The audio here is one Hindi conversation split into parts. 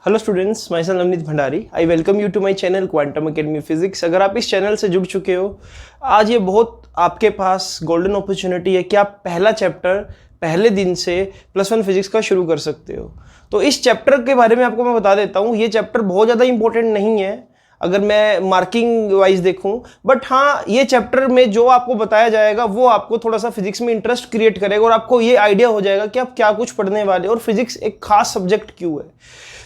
Hello students, myself Navneet Bhandari. I welcome you to my channel quantum academy physics. अगर आप इस चैनल से जुड़ चुके हो, आज ये बहुत आपके पास गोल्डन अपॉर्चुनिटी है कि आप पहला चैप्टर पहले दिन से +1 फिजिक्स का शुरू कर सकते हो। तो इस चैप्टर के बारे में आपको मैं बता देता हूँ। ये चैप्टर बहुत ज़्यादा इंपॉर्टेंट नहीं है अगर मैं मार्किंग वाइज देखूं, बट हाँ, ये चैप्टर में जो आपको बताया जाएगा वो आपको थोड़ा सा फिजिक्स में इंटरेस्ट क्रिएट करेगा और आपको ये आइडिया हो जाएगा कि आप क्या कुछ पढ़ने वाले और फिजिक्स एक खास सब्जेक्ट क्यों है।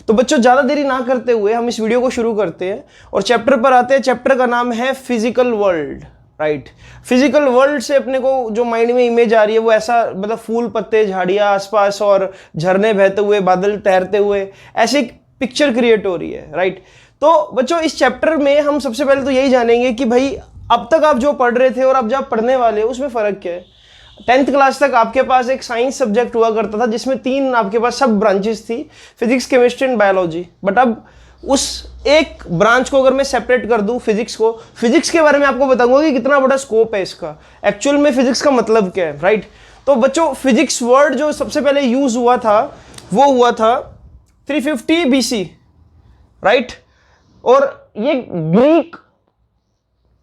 तो बच्चों, ज़्यादा देरी ना करते हुए हम इस वीडियो को शुरू करते हैं और चैप्टर पर आते हैं। चैप्टर का नाम है physical world, right. Physical world से अपने को जो माइंड में इमेज आ रही है वो ऐसा, मतलब फूल पत्ते झाड़ियाँ आसपास और झरने बहते हुए, बादल तैरते हुए, ऐसी पिक्चर क्रिएट हो रही है, राइट। तो बच्चों, इस चैप्टर में हम सबसे पहले तो यही जानेंगे कि भाई अब तक आप जो पढ़ रहे थे और अब जो आप पढ़ने वाले हो उसमें फ़र्क क्या है। 10th क्लास तक आपके पास एक साइंस सब्जेक्ट हुआ करता था जिसमें 3 आपके पास सब ब्रांचेस थी, physics, chemistry and biology. But अब उस एक ब्रांच को अगर मैं सेपरेट कर दूं, फिजिक्स को, फिजिक्स के बारे में आपको बताऊंगा कि कितना बड़ा स्कोप है इसका, एक्चुअल में फिजिक्स का मतलब क्या है, राइट। तो बच्चों, फिजिक्स वर्ड जो सबसे पहले यूज हुआ था वो हुआ था 350 BC, राइट। और ये ग्रीक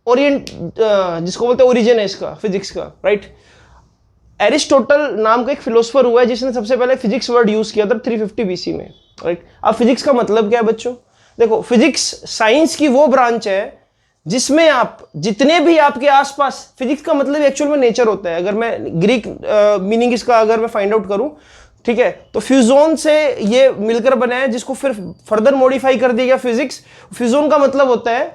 ओरिएंट, जिसको बोलते हैं ओरिजिन है इसका, फिजिक्स का, राइट। एरिस्टोटल नाम का एक फिलोसफर हुआ है जिसने सबसे पहले फिजिक्स वर्ड यूज किया था 350 BC में, राइट। अब फिजिक्स का मतलब क्या है बच्चों? देखो, फिजिक्स साइंस की वो ब्रांच है जिसमें आप जितने भी आपके आसपास, फिजिक्स का मतलब एक्चुअल में नेचर होता है। अगर मैं ग्रीक मीनिंग इसका अगर मैं फाइंड आउट करूं, ठीक है, तो फ्यूजोन से ये मिलकर बना है जिसको फिर फर्दर मॉडिफाई कर दिया गया फिजिक्स। फ्यूजोन का मतलब होता है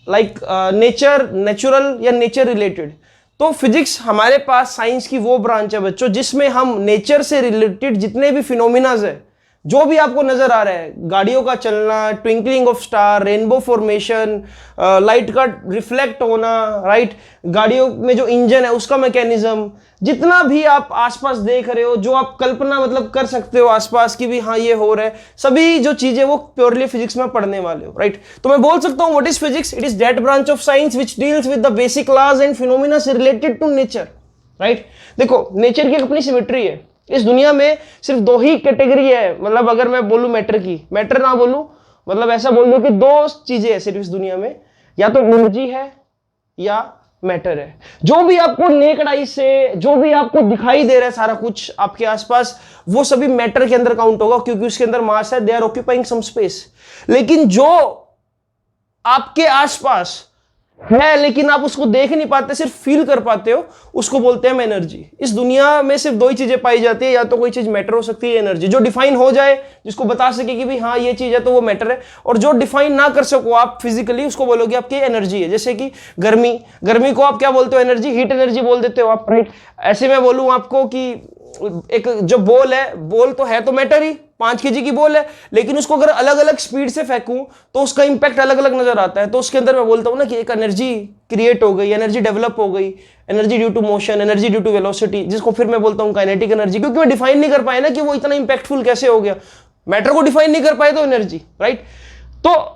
लाइक नेचर, नेचुरल या नेचर रिलेटेड। तो फिजिक्स हमारे पास साइंस की वो ब्रांच है बच्चों जिसमें हम नेचर से रिलेटेड जितने भी फिनोमिनाज है, जो भी आपको नजर आ रहा है, गाड़ियों का चलना, twinkling of star, rainbow formation, light का रिफ्लेक्ट होना, राइट, गाड़ियों में जो इंजन है उसका मैकेनिज्म, जितना भी आप आसपास देख रहे हो, जो आप कल्पना मतलब कर सकते हो आसपास की भी, हाँ ये हो रहा है, सभी जो चीजें वो प्योरली फिजिक्स में पढ़ने वाले हो, राइट। तो मैं बोल सकता हूं, what is physics? It is that branch of science which deals with the basic laws and phenomena related to nature, right. देखो, नेचर की एक अपनी सिमेट्री है। इस दुनिया में सिर्फ 2 ही कैटेगरी है, मतलब अगर मैं बोलूं मैटर की, मैटर ना बोलूं, मतलब ऐसा बोल दूं कि 2 चीजें हैं सिर्फ इस दुनिया में, या तो एनर्जी है या मैटर है। जो भी आपको नेकेड आई से, जो भी आपको दिखाई दे रहा है सारा कुछ आपके आसपास, वो सभी मैटर के अंदर काउंट होगा क्योंकि उसके अंदर मास है, they are occupying some space. लेकिन जो आपके आसपास है लेकिन आप उसको देख नहीं पाते, सिर्फ फील कर पाते हो, उसको बोलते हैं एनर्जी। इस दुनिया में सिर्फ 2 ही चीजें पाई जाती है, या तो कोई चीज मैटर हो सकती है, एनर्जी, जो डिफाइन हो जाए, जिसको बता सके कि भाई हाँ ये चीज है तो वो मैटर है, और जो डिफाइन ना कर सको आप फिजिकली, उसको बोलोगे आपकी एनर्जी है। जैसे कि गर्मी, गर्मी को आप क्या बोलते हो? एनर्जी, हीट एनर्जी बोल देते हो आप, राइट। ऐसे मैं बोलूं आपको कि एक जो बॉल है, बॉल तो है तो मैटर ही, 5 kg की बॉल है, लेकिन उसको अगर अलग अलग स्पीड से फेंकूं तो उसका इंपैक्ट अलग अलग नजर आता है। तो उसके अंदर मैं बोलता हूं ना कि एक एनर्जी क्रिएट हो गई, एनर्जी डेवलप हो गई, energy due to motion, energy due to velocity, जिसको फिर मैं बोलता हूं काइनेटिक एनर्जी, क्योंकि मैं डिफाइन नहीं कर पाया ना कि वो इतना इंपैक्टफुल कैसे हो गया। मैटर को डिफाइन नहीं कर पाए तो एनर्जी, राइट। तो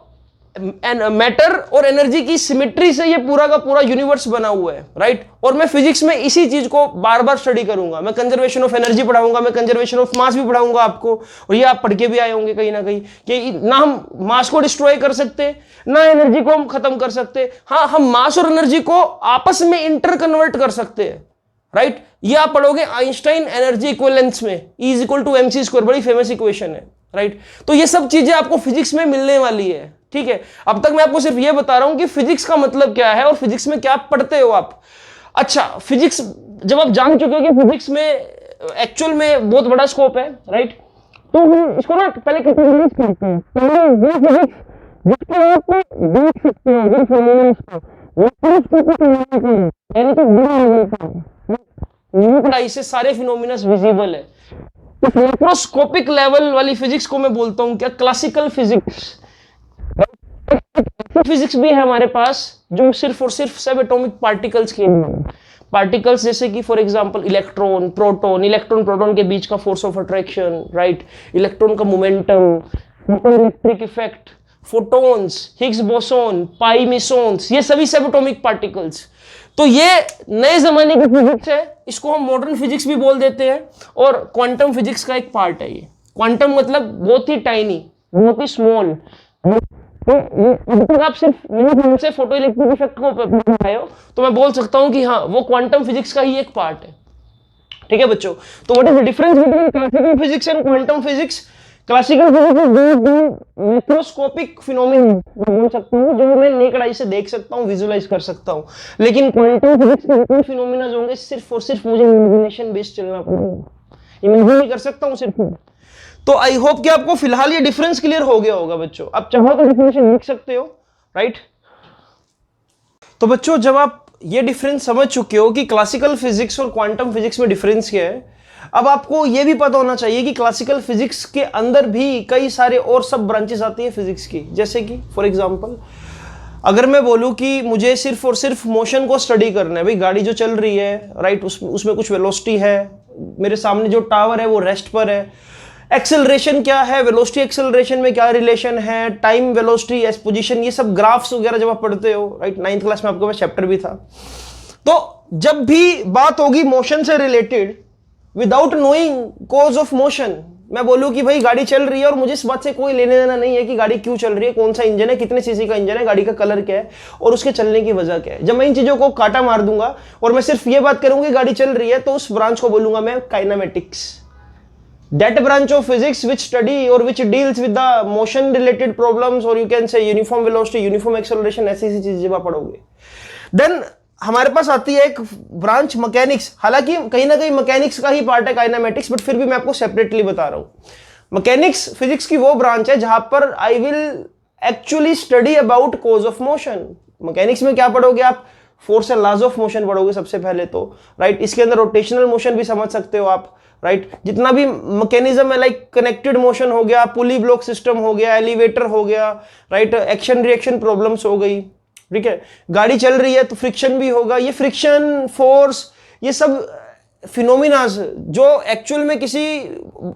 मैटर और एनर्जी की सिमेट्री से ये पूरा का पूरा यूनिवर्स बना हुआ है, राइट। और मैं फिजिक्स में इसी चीज को बार बार स्टडी करूंगा। मैं कंजर्वेशन ऑफ एनर्जी पढ़ाऊंगा, मैं कंजर्वेशन ऑफ मास भी पढ़ाऊंगा आपको, और ये आप पढ़ के भी आए होंगे कहीं ना कहीं कि ना हम मास को डिस्ट्रॉय कर सकते, ना एनर्जी को हम खत्म कर सकते। हाँ, हम मास और एनर्जी को आपस में इंटर कन्वर्ट कर सकते हैं, राइट। ये आप पढ़ोगे आइंस्टाइन एनर्जी इक्विवेलेंस में, E = mc², बड़ी फेमस इक्वेशन है, राइट। तो ये सब चीजें आपको फिजिक्स में मिलने वाली है, ठीक है। अब तक मैं आपको सिर्फ ये बता रहा हूं कि फिजिक्स का मतलब क्या है और फिजिक्स में क्या पढ़ते हो आप। अच्छा, फिजिक्स जब आप जान चुके हो कि फिजिक्स में एक्चुअल में बहुत बड़ा स्कोप है, राइट, तो हम इसको ना पहले कैटेगराइज करते हैं। पहले वो फिजिक्स जिसको आप देख सकते हो, अगर फिनोमेनन को यानी कि से सारे फिनोमेना विजिबल है। तो माइक्रोस्कोपिक लेवल वाली फिजिक्स को मैं बोलता हूं क्या? Classical physics. फिजिक्स भी है हमारे पास जो सिर्फ और सिर्फ सब एटॉमिक पार्टिकल्स के, पार्टिकल्स जैसे कि for example electron, proton, electron proton के बीच का force of attraction, right, electron का momentum, electric effect, photons, Higgs boson, pi mesons, ये सभी सब एटॉमिक पार्टिकल्स। तो ये नए जमाने की फिजिक्स है, इसको हम मॉडर्न फिजिक्स भी बोल देते हैं और क्वांटम फिजिक्स का एक पार्ट है ये, क्वांटम मतलब बहुत ही टाइनी, बहुत ही स्मॉल। तो ये अब तक आप सिर्फ से फोटो इलेक्ट्रिक इफेक्ट को पढ़ाए हो, तो मैं बोल सकता हूं कि हाँ वो क्वांटम फिजिक्स का ही एक पार्ट है। ठीक है बच्चों, तो what is the difference between classical physics and quantum physics? Classical physics macroscopic phenomena बोल सकता हूँ, जो मैं नेकड आई से देख सकता हूँ, विजुलाइज कर सकता हूँ। लेकिन क्वांटम फिजिक्स में इतने फिनोमेना होंगे सिर्फ और सिर्फ मुझे इमेजिनेशन बेस्ड चलना पड़ेगा, इमेजिन नहीं कर सकता हूँ सिर्फ। तो आई होप कि आपको फिलहाल ये डिफरेंस क्लियर हो गया होगा बच्चों। आप चाहो तो डिफरेंशिएशन लिख सकते हो, राइट? तो बच्चों जब आप ये डिफरेंस समझ चुके हो कि क्लासिकल फिजिक्स और क्वांटम फिजिक्स में डिफरेंस क्या है, अब आपको ये भी पता होना चाहिए कि क्लासिकल फिजिक्स के अंदर भी कई सारे और सब ब्रांचेस आती है फिजिक्स की। जैसे कि फॉर एग्जांपल अगर मैं बोलूं कि मुझे सिर्फ और सिर्फ मोशन को स्टडी करना है, भाई गाड़ी जो चल रही है, राइट, उसमें कुछ वेलोसिटी है, मेरे सामने जो टावर है वो रेस्ट पर है, एक्सेलरेशन क्या है, वेलोसिटी एक्सेलरेशन में क्या रिलेशन है, टाइम वेलोसिटी एस पोजीशन, ये सब ग्राफ्स वगैरह जब आप पढ़ते हो, राइट, 9th क्लास में आपके पास चैप्टर भी था। तो जब भी बात होगी मोशन से related, without knowing cause of motion, मैं बोलूं कि भाई गाड़ी चल रही है और मुझे इस बात से कोई लेने देना नहीं है कि गाड़ी क्यों चल रही है, कौन सा इंजन है, कितने सीसी का इंजन है, गाड़ी का कलर क्या है और उसके चलने की वजह क्या है, जब मैं इन चीजों को काटा मार दूंगा और मैं सिर्फ ये बात करूंगी गाड़ी चल रही है, तो उस ब्रांच को बोलूंगा मैं kinematics. That branch of physics which study or which deals with the motion related problems, or you can say uniform velocity, uniform acceleration, ऐसी चीजें जब आप पढ़ोगे। देन हमारे पास आती है एक ब्रांच मैकेनिक्स, हालांकि कहीं ना कहीं मैकेनिक्स का ही पार्ट है काइनेमेटिक्स, बट फिर भी मैं आपको सेपरेटली बता रहा हूं। मैकेनिक्स फिजिक्स की वो ब्रांच है जहां पर I will actually study about cause of motion. Mechanics में क्या पढ़ोगे आप? Force and laws of motion पढ़ोगे सबसे पहले तो, राइट। इसके अंदर रोटेशनल मोशन भी समझ सकते हो आप, राइट। जितना भी मैकेनिज्म है, लाइक कनेक्टेड मोशन हो गया, पुली ब्लॉक सिस्टम हो गया, एलिवेटर हो गया, राइट, एक्शन रिएक्शन प्रॉब्लम्स हो गई, ठीक है। गाड़ी चल रही है तो फ्रिक्शन भी होगा, ये फ्रिक्शन, फोर्स, ये सब फिनोमिनाज जो एक्चुअल में किसी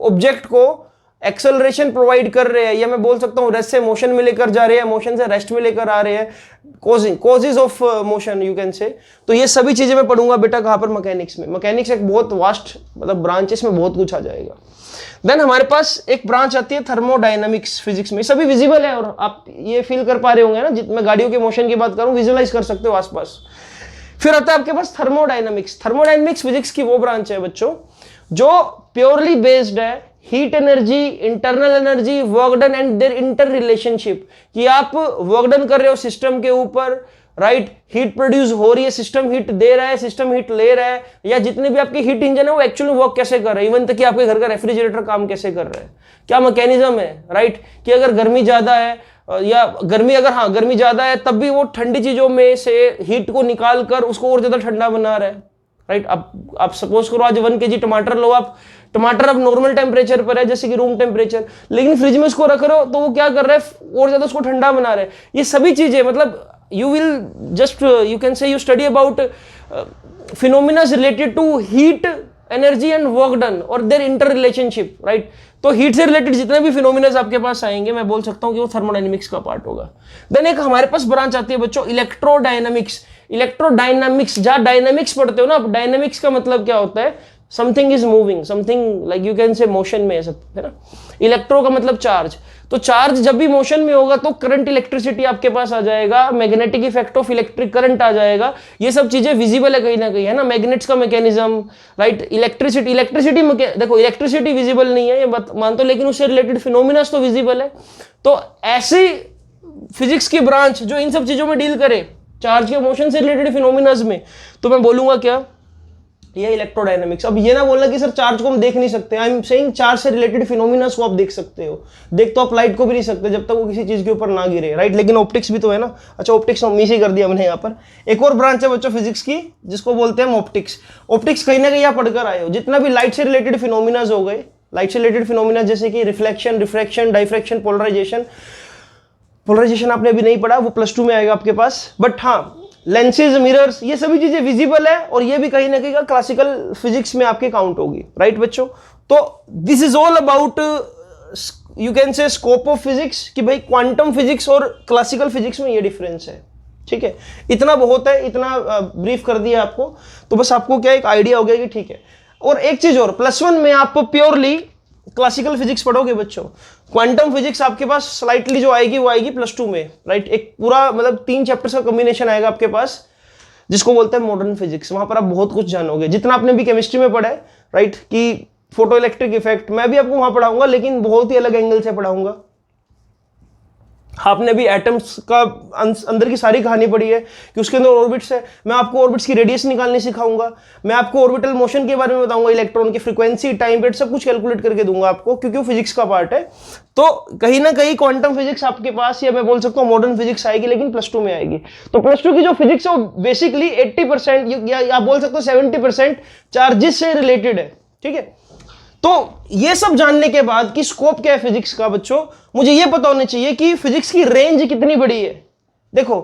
ऑब्जेक्ट को एक्सेलरेशन प्रोवाइड कर रहे हैं, या मैं बोल सकता हूं रेस्ट से मोशन में लेकर जा रहे हैं, मोशन से रेस्ट में लेकर आ रहे हैं, causes of motion you can से। तो ये सभी चीजें मैं पढ़ूंगा बेटा कहां पर? मैकेनिक्स में। मैकेनिक्स एक बहुत वास्ट मतलब ब्रांचेस में बहुत कुछ आ जाएगा। देन हमारे पास एक ब्रांच आती है थर्मोडायनामिक्स फिजिक्स में, सभी विजिबल है और आप ये फील कर पा रहे होंगे ना, जितना गाड़ियों के मोशन की बात करूं, विजुअलाइज कर सकते हो आसपास। फिर आता है आपके पास थर्मोडायनामिक्स। थर्मोडायनामिक्स फिजिक्स की वो ब्रांच है बच्चों जो प्योरली बेस्ड है heat energy, internal energy, work done and their interrelationship, कि आप वर्क डन कर रहे हो सिस्टम के ऊपर, राइट, हीट प्रोड्यूस हो रही है, सिस्टम हीट दे रहा है, सिस्टम हीट ले रहा है, या जितने भी आपके हीट इंजन है वो एक्चुअली वर्क कैसे कर रहे हैं, इवन तक कि आपके घर का रेफ्रिजरेटर काम कैसे कर रहा है, क्या मैकेनिज्म है, राइट, कि अगर गर्मी ज्यादा है या गर्मी अगर हाँ गर्मी ज्यादा है तब भी वो ठंडी चीजों में से हीट को निकाल कर उसको और ज्यादा ठंडा बना रहा है, राइट। अब आप सपोज करो आज 1 kg टमाटर लो आप, टमाटर अब नॉर्मल टेम्परेचर पर है जैसे कि रूम टेम्परेचर, लेकिन फ्रिज में उसको रख रहे हो तो वो क्या कर रहा है और ज्यादा उसको ठंडा बना रहा है। ये सभी चीजें मतलब you will just you can say you study about phenomena related to heat, energy and work done और देयर इंटर रिलेशनशिप, राइट। तो हीट से रिलेटेड जितने भी फिनोमिनाज आपके पास आएंगे मैं बोल सकता हूं कि वो थर्मोडायनेमिक्स का पार्ट होगा। देन एक हमारे पास ब्रांच आती है बच्चों इलेक्ट्रोडायनामिक्स। इलेक्ट्रोडायनामिक्स, जहां डायनामिक्स पढ़ते हो ना, डायनामिक्स का मतलब क्या होता है? Something is moving, something like you can से मोशन में, सब है ना। इलेक्ट्रो का मतलब चार्ज, तो चार्ज जब भी मोशन में होगा तो करंट, इलेक्ट्रिसिटी आपके पास आ जाएगा, magnetic effect of electric current आ जाएगा। ये सब चीजें विजिबल है कहीं ना कहीं, है ना। मैग्नेट्स का मैकेनिज्म, राइट, इलेक्ट्रिसिटी देखो इलेक्ट्रिसिटी विजिबल नहीं है ये बात मानते हो, लेकिन उससे रिलेटेड फिनोमिनास तो विजिबल है। तो ऐसी फिजिक्स की ब्रांच जो इन सब चीजों में डील करे, चार्ज के मोशन से रिलेटेड फिनोमिनास में, तो मैं बोलूंगा क्या? ये इलेक्ट्रोडायनामिक्स। अब ये ना बोलना कि सर चार्ज को हम देख नहीं सकते, आई एम सेइंग चार्ज से रिलेटेड फिनोमिनास को आप देख सकते हो। देख तो आप लाइट को भी नहीं सकते जब तक वो किसी चीज के ऊपर ना गिरे, राइट, लेकिन ऑप्टिक्स भी तो है ना। अच्छा ऑप्टिक्स मिस ही कर दिया हमने यहाँ पर। एक और ब्रांच है बच्चों फिजिक्स की जिसको बोलते हैं ऑप्टिक्स। ऑप्टिक्स कहीं ना कहीं आप पढ़कर आए हो, जितना भी लाइट से रिलेटेड फिनोमिनास हो गए, लाइट से रिलेटेड फिनोमिना जैसे कि reflection, refraction, diffraction, polarization. Polarization आपने अभी नहीं पढ़ा, वो +2 में आएगा आपके पास, बट हाँ लेंसेज, मिरर्स, ये सभी चीजें विजिबल है और ये भी कहीं ना कहीं क्लासिकल फिजिक्स में आपके काउंट होगी, राइट बच्चों। तो this is all about you can से स्कोप ऑफ फिजिक्स, कि भाई क्वांटम फिजिक्स और क्लासिकल फिजिक्स में ये डिफरेंस है, ठीक है। इतना बहुत है, इतना ब्रीफ कर दिया आपको, तो बस आपको क्या एक आइडिया हो गया कि ठीक है। और एक चीज और, +1 में आप प्योरली क्लासिकल फिजिक्स पढ़ोगे बच्चों, क्वांटम फिजिक्स आपके पास स्लाइटली जो आएगी वो आएगी +2 में, राइट। एक पूरा मतलब 3 चैप्टर्स का कॉम्बिनेशन आएगा आपके पास, जिसको बोलते हैं मॉडर्न फिजिक्स। वहां पर आप बहुत कुछ जानोगे, जितना आपने भी केमिस्ट्री में पढ़ा है, राइट, कि फोटो इलेक्ट्रिक इफेक्ट, मैं भी आपको वहां पढ़ाऊंगा, लेकिन बहुत ही अलग एंगल से पढ़ाऊंगा। आपने भी एटम्स का अंदर की सारी कहानी पढ़ी है कि उसके अंदर ऑर्बिट्स है, मैं आपको ऑर्बिट्स की रेडियस निकालनी सिखाऊंगा, मैं आपको ऑर्बिटल मोशन के बारे में बताऊंगा, इलेक्ट्रॉन की फ्रीक्वेंसी, टाइम पीरियड, सब कुछ कैलकुलेट करके दूंगा आपको, क्योंकि वो फिजिक्स का पार्ट है। तो कहीं ना कहीं क्वांटम फिजिक्स आपके पास, या मैं बोल सकता हूँ मॉडर्न फिजिक्स आएगी, लेकिन +2 में आएगी। तो +2 की जो फिजिक्स है वो बेसिकली 80% या आप बोल सकते हो 70% चार्जेस से रिलेटेड है, ठीक है। तो ये सब जानने के बाद कि स्कोप क्या है फिजिक्स का बच्चों, मुझे ये पता होना चाहिए कि फिजिक्स की रेंज कितनी बड़ी है। देखो,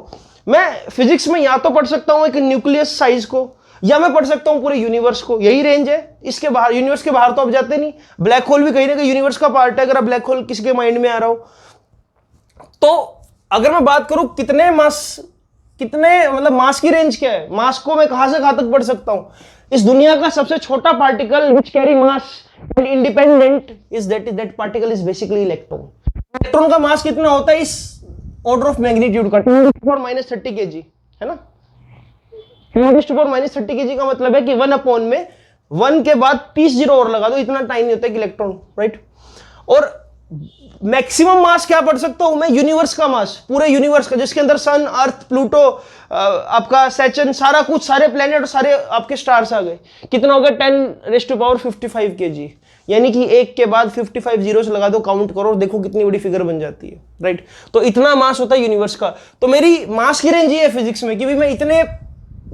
मैं फिजिक्स में या तो पढ़ सकता हूं एक न्यूक्लियस साइज को, या मैं पढ़ सकता हूं पूरे यूनिवर्स को, यही रेंज है। इसके बाहर, यूनिवर्स के बाहर तो आप जाते नहीं। ब्लैक होल भी कहीं ना कहीं यूनिवर्स का पार्ट है, अगर आप ब्लैक होल किसी के माइंड में आ रहा हो तो। अगर मैं बात करूं कितने मतलब मास की रेंज क्या है, मास को मैं कहां से कहां तक पढ़ सकता हूं। इस दुनिया का सबसे छोटा particle which carry mass and independent is that particle is basically electron. Electron का मास कितना होता है इस ऑर्डर ऑफ मैग्नीट्यूड का, 10⁻30 kg, है ना। 10⁻30 kg का मतलब है कि 1 में 1 के बाद 30 जीरो और लगा दो, इतना टाइम नहीं होता है कि इलेक्ट्रॉन, राइट। और मैक्सिमम मास क्या पढ़ सकता हूं मैं, यूनिवर्स का मास, पूरे यूनिवर्स का, जिसके अंदर सन, अर्थ, प्लूटो, आपका सैटर्न, सारा कुछ, सारे प्लेनेट और सारे आपके स्टार्स आ गए। कितना हो गया, 10⁻55 kg, यानी कि एक के बाद 55 जीरो से लगा दो, काउंट करो, देखो कितनी बड़ी फिगर बन जाती है, राइट। तो इतना मास होता है यूनिवर्स का। तो मेरी मास की रेंज ये है फिजिक्स में कि भी मैं इतने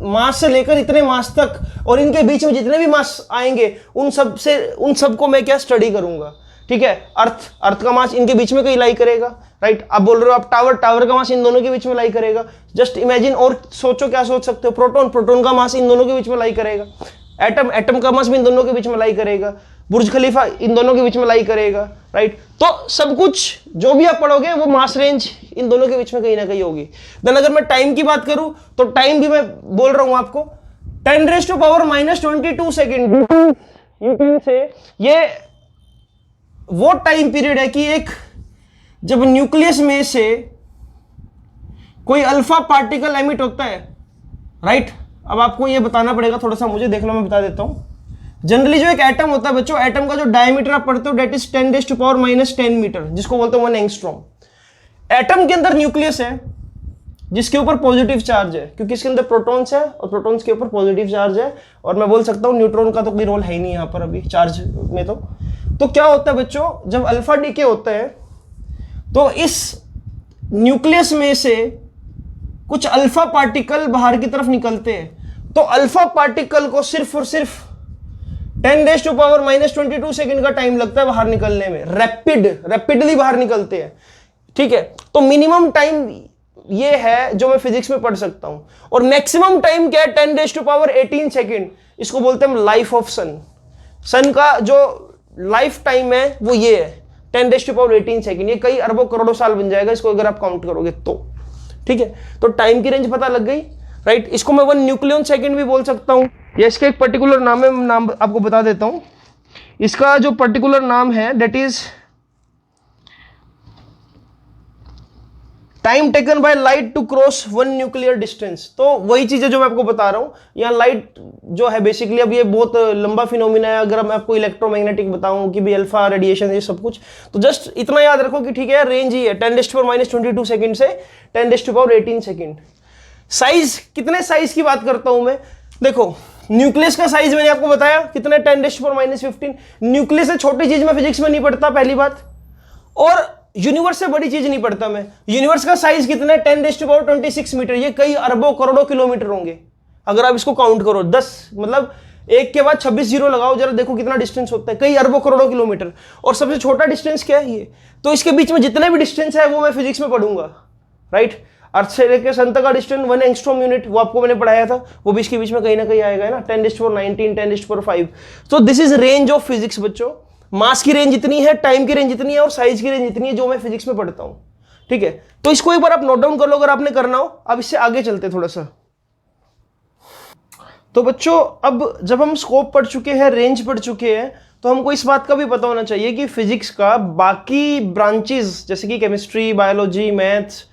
मास से लेकर इतने मास तक, और इनके बीच में जितने भी मास आएंगे उन सब को मैं क्या स्टडी करूंगा, ठीक है। अर्थ का मास इनके बीच में कहीं लाई करेगा, राइट। आप बोल रहे हो आप टावर का मास इन दोनों के बीच में लाई करेगा, जस्ट इमेजिन। और सोचो, क्या सोच सकते हो, प्रोटॉन का मास इन दोनों के बीच में लाई करेगा, एटम का मास भी इन दोनों के बीच में लाई करेगा, बुर्ज खलीफा इन दोनों के बीच में लाई करेगा, राइट। तो सब कुछ जो भी आप पढ़ोगे वो मास रेंज इन दोनों के बीच में कहीं ना कहीं होगी। देन अगर मैं टाइम की बात करूं तो टाइम भी मैं बोल रहा हूं आपको 10⁻22 सेकेंड। यू कैन से ये वो टाइम पीरियड है कि एक जब न्यूक्लियस में से कोई अल्फा पार्टिकल एमिट होता है, राइट। अब आपको ये बताना पड़ेगा थोड़ा सा, मुझे देखना, मैं बता देता हूं। जनरली जो एक एटम होता है बच्चों, एटम का जो डायमीटर आप पढ़ते हो डेट इज 10⁻10 मीटर, जिसको बोलते हैं 1 एंगस्ट्रॉम। एटम के अंदर न्यूक्लियस है जिसके ऊपर पॉजिटिव चार्ज है, क्योंकि इसके अंदर प्रोटॉन्स है और प्रोटॉन्स के ऊपर पॉजिटिव चार्ज है। और मैं बोल सकता हूं न्यूट्रॉन का तो कोई रोल है ही नहीं यहां पर अभी चार्ज में। तो क्या होता है बच्चों, जब अल्फा डीके होता है तो इस न्यूक्लियस में से कुछ अल्फा पार्टिकल बाहर की तरफ निकलते हैं। तो अल्फा पार्टिकल को सिर्फ और सिर्फ 10⁻22 सेकेंड का टाइम लगता है बाहर निकलने में, रैपिडली बाहर निकलते हैं, ठीक है। तो मिनिमम टाइम ये है जो मैं फिजिक्स में पढ़ सकता हूं, और मैक्सिमम टाइम क्या है, 10⁻18 सेकेंड। इसको बोलते हैं लाइफ ऑफ सन का जो लाइफ टाइम है वो ये है 10⁻18 सेकेंड। ये कई अरबों करोड़ों साल बन जाएगा इसको अगर आप काउंट करोगे तो, ठीक है। तो टाइम की रेंज पता लग गई, राइट। इसको मैं 1 न्यूक्लियन सेकेंड भी बोल सकता हूं, या इसका एक पर्टिकुलर नाम है, नाम आपको बता देता हूं। इसका जो पर्टिकुलर नाम है that is time taken by light to cross 1 nuclear distance. तो वही चीजें जो मैं आपको बता रहा हूं, यहाँ लाइट जो है बेसिकली, अब ये बहुत लंबा फिनोमिना है। अगर मैं आपको इलेक्ट्रोमैग्नेटिक बताऊं कि भी अल्फा रेडिएशन ये सब कुछ, तो जस्ट इतना याद रखो कि ठीक है रेंज ही है 10⁻22 सेकेंड से 10⁻18 सेकेंड। साइज, कितने साइज की बात करता हूं मैं, देखो न्यूक्लियस का साइज मैंने आपको बताया कितने, 10⁻15। न्यूक्लियस से छोटी चीज में फिजिक्स में नहीं पढ़ता, पहली बात। और यूनिवर्स से बड़ी चीज नहीं पढ़ता मैं। यूनिवर्स का साइज कितना है, 10⁻26 मीटर। ये कई अरबों करोड़ों किलोमीटर होंगे अगर आप इसको काउंट करो। 10 मतलब एक के बाद 26 जीरो लगाओ, जरा देखो कितना डिस्टेंस होता है, कई अरबों करोड़ों किलोमीटर। और सबसे छोटा डिस्टेंस क्या है, ये। तो इसके बीच में जितने भी डिस्टेंस है वो मैं फिजिक्स में पढ़ूंगा, राइट। अर्थ से लेकर सन तक का डिस्टेंस 1 एंगस्ट्रॉम यूनिट, वो आपको मैंने पढ़ाया था, वो भी इसके बीच में कहीं ना कहीं आएगा, है ना। 10⁻19, 10⁻5। तो this is range of physics बच्चों। मास की रेंज इतनी है, टाइम की रेंज इतनी है, और साइज की रेंज इतनी है जो मैं फिजिक्स में पढ़ता हूं, ठीक है। तो इसको एक बार आप नोट डाउन कर लो अगर आपने करना हो। अब इससे आगे चलते थोड़ा सा। तो बच्चों अब जब हम स्कोप पढ़ चुके हैं, रेंज पढ़ चुके हैं, तो हमको इस बात का भी पता होना चाहिए कि फिजिक्स का बाकी ब्रांचेस जैसे कि केमिस्ट्री, बायोलॉजी, मैथ्स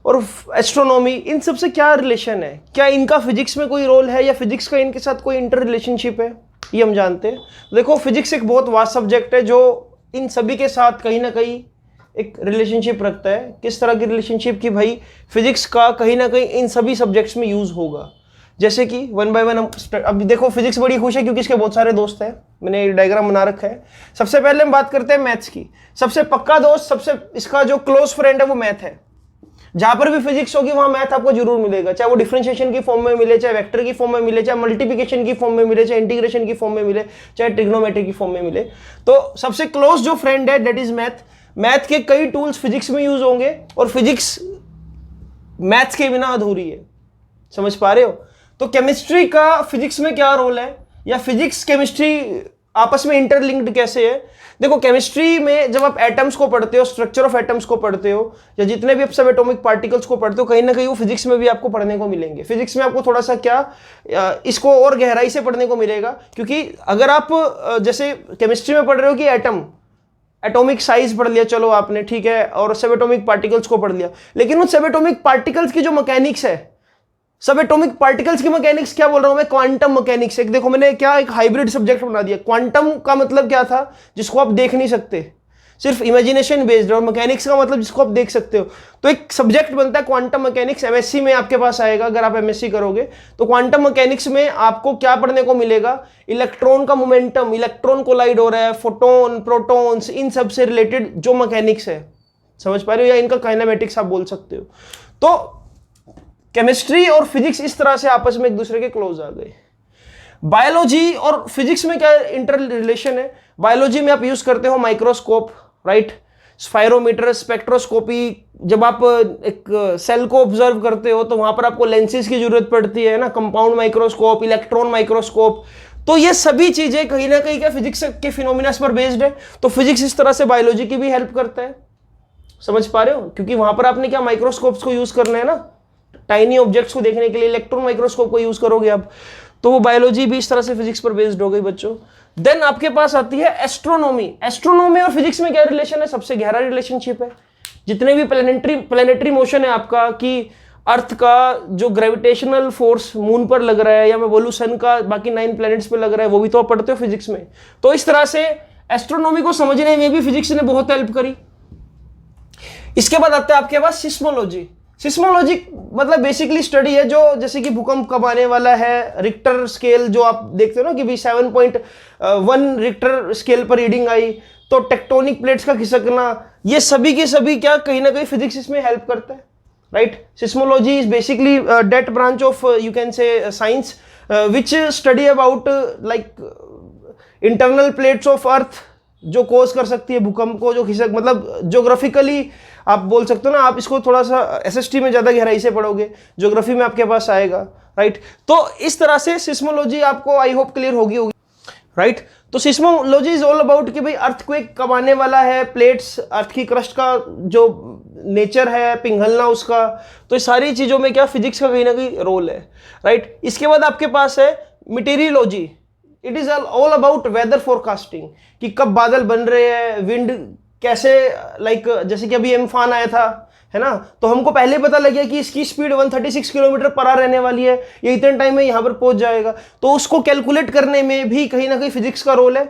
और एस्ट्रोनॉमी, इन सब से क्या रिलेशन है, क्या इनका फिजिक्स में कोई रोल है या फिजिक्स का इनके साथ कोई इंटर रिलेशनशिप है, ये हम जानते हैं। देखो फिजिक्स एक बहुत वास्ट सब्जेक्ट है जो इन सभी के साथ कहीं ना कहीं एक रिलेशनशिप रखता है। किस तरह की रिलेशनशिप की भाई, फिजिक्स का कहीं ना कहीं इन सभी सब्जेक्ट्स में यूज होगा। जैसे कि वन बाय वन हम अब देखो फिजिक्स बड़ी खुश है क्योंकि इसके बहुत सारे दोस्त हैं, मैंने डायग्राम बना रखा है। सबसे पहले हम बात करते हैं मैथ्स की। सबसे पक्का दोस्त, सबसे इसका जो क्लोज फ्रेंड है वो मैथ है। जहां पर भी फिजिक्स होगी वहां मैथ आपको जरूर मिलेगा, चाहे वो डिफरेंशिएशन की फॉर्म में मिले, चाहे वेक्टर की फॉर्म में मिले, चाहे मल्टीप्लिकेशन की फॉर्म में मिले, चाहे इंटीग्रेशन की फॉर्म में मिले, चाहे ट्रिग्नोमेट्री की फॉर्म में मिले। तो सबसे क्लोज जो फ्रेंड है दैट इज मैथ। मैथ के कई टूल्स फिजिक्स में यूज होंगे और फिजिक्स मैथ्स के बिना अधूरी है। समझ पा रहे हो? तो केमिस्ट्री का फिजिक्स में क्या रोल है, या फिजिक्स केमिस्ट्री आपस में इंटरलिंक्ड कैसे है। देखो केमिस्ट्री में जब आप एटम्स को पढ़ते हो, स्ट्रक्चर ऑफ एटम्स को पढ़ते हो, या जितने भी आप सब एटॉमिक पार्टिकल्स को पढ़ते हो, कहीं ना कहीं वो फिजिक्स में भी आपको पढ़ने को मिलेंगे। फिजिक्स में आपको थोड़ा सा क्या इसको और गहराई से पढ़ने को मिलेगा, क्योंकि अगर आप जैसे केमिस्ट्री में पढ़ रहे हो कि एटॉमिक साइज पढ़ लिया चलो आपने, ठीक है, और सब एटॉमिक पार्टिकल्स को पढ़ लिया, लेकिन उन सब एटॉमिक पार्टिकल्स की जो मैकेनिक्स है, सब एटॉमिक पार्टिकल्स की मैकेनिक्स, क्या बोल रहा हूं मैं, क्वांटम मैकेनिक्स। एक देखो मैंने क्या एक हाइब्रिड सब्जेक्ट बना दिया। क्वांटम का मतलब क्या था, जिसको आप देख नहीं सकते, सिर्फ इमेजिनेशन बेस्ड है, और मैकेनिक्स का मतलब जिसको आप देख सकते हो। तो एक सब्जेक्ट बनता है क्वांटम मैकेनिक्स, एमएससी में आपके पास आएगा अगर आप एमएससी करोगे तो। क्वांटम मैकेनिक्स में आपको क्या पढ़ने को मिलेगा, इलेक्ट्रॉन का मोमेंटम, इलेक्ट्रॉन कोलाइड हो रहा है, फोटोन, प्रोटॉन्स, इन सब से रिलेटेड जो मैकेनिक्स है, समझ पा रहे हो, या इनका काइनेमेटिक्स आप बोल सकते हो। तो केमिस्ट्री और फिजिक्स इस तरह से आपस में एक दूसरे के क्लोज आ गए। बायोलॉजी और फिजिक्स में क्या इंटर रिलेशन है, बायोलॉजी में आप यूज करते हो माइक्रोस्कोप, राइट, स्पायरोमीटर, स्पेक्ट्रोस्कोपी। जब आप एक सेल को ऑब्जर्व करते हो तो वहां पर आपको लेंसेज की जरूरत पड़ती है ना, कंपाउंड माइक्रोस्कोप, इलेक्ट्रॉन माइक्रोस्कोप। तो ये सभी चीजें कहीं ना कहीं क्या फिजिक्स के फिनोमिना पर बेस्ड है। तो फिजिक्स इस तरह से बायोलॉजी की भी हेल्प करता है, समझ पा रहे हो, क्योंकि वहां पर आपने क्या माइक्रोस्कोप्स को यूज करना है ना, टाइनी ऑब्जेक्ट्स को देखने के लिए इलेक्ट्रॉन माइक्रोस्कोप को यूज करोगे आप, तो वो बायोलॉजी भी इस तरह से फिजिक्स पर बेस्ड हो गई बच्चों। देन आपके पास आती है एस्ट्रोनॉमी। एस्ट्रोनॉमी और फिजिक्स में क्या रिलेशन है, सबसे गहरा रिलेशनशिप है। जितने भी प्लेनेटरी मोशन है आपका, कि अर्थ का जो ग्रेविटेशनल फोर्स मून पर लग रहा है, या मैं बोलूं सन का बाकी 9 प्लैनेट्स पे लग रहा है, वो भी तो आप पढ़ते हो फिजिक्स में। तो इस तरह से एस्ट्रोनॉमी को समझने में भी फिजिक्स ने बहुत हेल्प करी। इसके बाद आता है आपके पास सिस्मोलॉजी। सिस्मोलॉजी मतलब बेसिकली स्टडी है जो, जैसे कि भूकंप कब आने वाला है, रिक्टर स्केल जो आप देखते हो ना कि भी 7.1 रिक्टर स्केल पर रीडिंग आई, तो टेक्टोनिक प्लेट्स का खिसकना, ये सभी के सभी क्या कहीं ना कहीं फिजिक्स इसमें हेल्प करता है, right. Seismology is basically that branch of you can say science which study about like internal plates of earth, जो कोज कर सकती है भूकंप को, जो खिसक, मतलब ज्योग्राफिकली आप बोल सकते हो ना। आप इसको थोड़ा सा एसएसटी में ज्यादा गहराई से पढ़ोगे, ज्योग्राफी में आपके पास आएगा, राइट। तो इस तरह से सिस्मोलॉजी आपको आई होप क्लियर होगी, राइट। तो सिस्मोलॉजी इज ऑल अबाउट कि भाई अर्थक्वेक कब आने वाला है, प्लेट्स, अर्थ की क्रस्ट का जो नेचर है, पिघलना उसका, तो इस सारी चीजों में क्या फिजिक्स का कहीं ना कहीं रोल है, राइट। इसके बाद आपके पास है meteorology. It is all about weather forecasting, कि कब बादल बन रहे हैं, विंड कैसे, लाइक जैसे कि अभी एम्फान आया था, है ना, तो हमको पहले पता लग गया कि इसकी स्पीड 136 किलोमीटर पर आवर रहने वाली है, ये इतने टाइम में यहाँ पर पहुंच जाएगा। तो उसको कैलकुलेट करने में भी कहीं ना कहीं फिजिक्स का रोल है,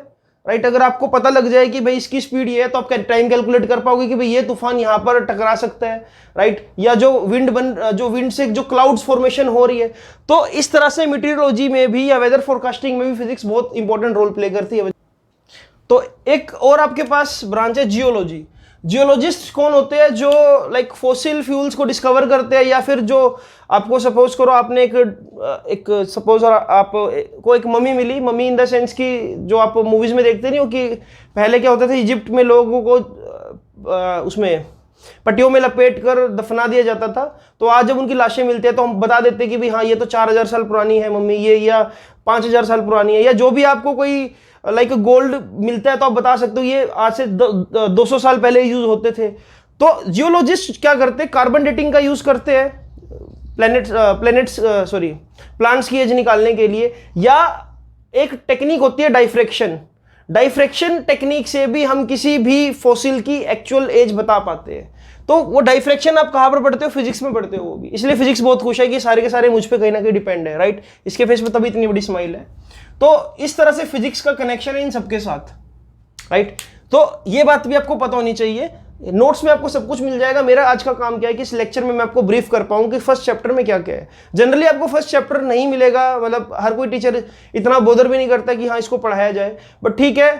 राइट। अगर आपको पता लग जाए कि भाई इसकी स्पीड ये है, तो आप टाइम कैलकुलेट कर पाओगे कि भाई ये तूफान यहाँ पर टकरा सकता है, राइट। या जो विंड से जो क्लाउड्स फॉर्मेशन हो रही है। तो इस तरह से मीटेरियोलॉजी में भी या वेदर फोरकास्टिंग में भी फिजिक्स बहुत इंपॉर्टेंट रोल प्ले करती है। तो एक और आपके पास ब्रांच है जियोलॉजी। जियोलॉजिस्ट कौन होते हैं, जो लाइक फॉसिल फ्यूल्स को डिस्कवर करते हैं, या फिर जो आपको सपोज करो आपने एक सपोज आप को एक मम्मी मिली, मम्मी इन द सेंस की जो आप मूवीज में देखते नहीं हो कि पहले क्या होता था, इजिप्ट में लोगों को उसमें पट्टियों में लपेट कर दफना दिया जाता था। तो आज जब उनकी लाशें मिलती है तो हम बता देते कि भी हाँ ये तो 4000 साल पुरानी है मम्मी ये, या 5000 साल पुरानी है, या जो भी आपको कोई लाइक गोल्ड मिलता है तो आप बता सकते हो ये आज से 200 साल पहले यूज होते थे। तो जियोलॉजिस्ट क्या करते हैं, कार्बन डेटिंग का यूज करते हैं प्लैंट्स की एज निकालने के लिए, या एक टेक्निक होती है डाइफ्रेक्शन। डाइफ्रैक्शन टेक्निक से भी हम किसी भी फॉसिल की एक्चुअल एज बता पाते हैं। तो वो डाइफ्रैक्शन आप कहाँ पर पढ़ते हो? फिजिक्स में पढ़ते हो वो भी, इसलिए फिजिक्स बहुत खुश है कि सारे के सारे मुझ पे कहीं ना कहीं डिपेंड है, राइट। इसके फेस पे तभी इतनी बड़ी स्माइल है। तो इस तरह से फिजिक्स का कनेक्शन है इन सबके साथ, राइट। तो ये बात भी आपको पता होनी चाहिए। नोट्स में आपको सब कुछ मिल जाएगा। मेरा आज का काम क्या है कि इस लेक्चर में मैं आपको ब्रीफ कर पाऊँ कि फर्स्ट चैप्टर में क्या क्या है। जनरली आपको फर्स्ट चैप्टर नहीं मिलेगा, मतलब हर कोई टीचर इतना बोदर भी नहीं करता कि हाँ इसको पढ़ाया जाए, बट ठीक है,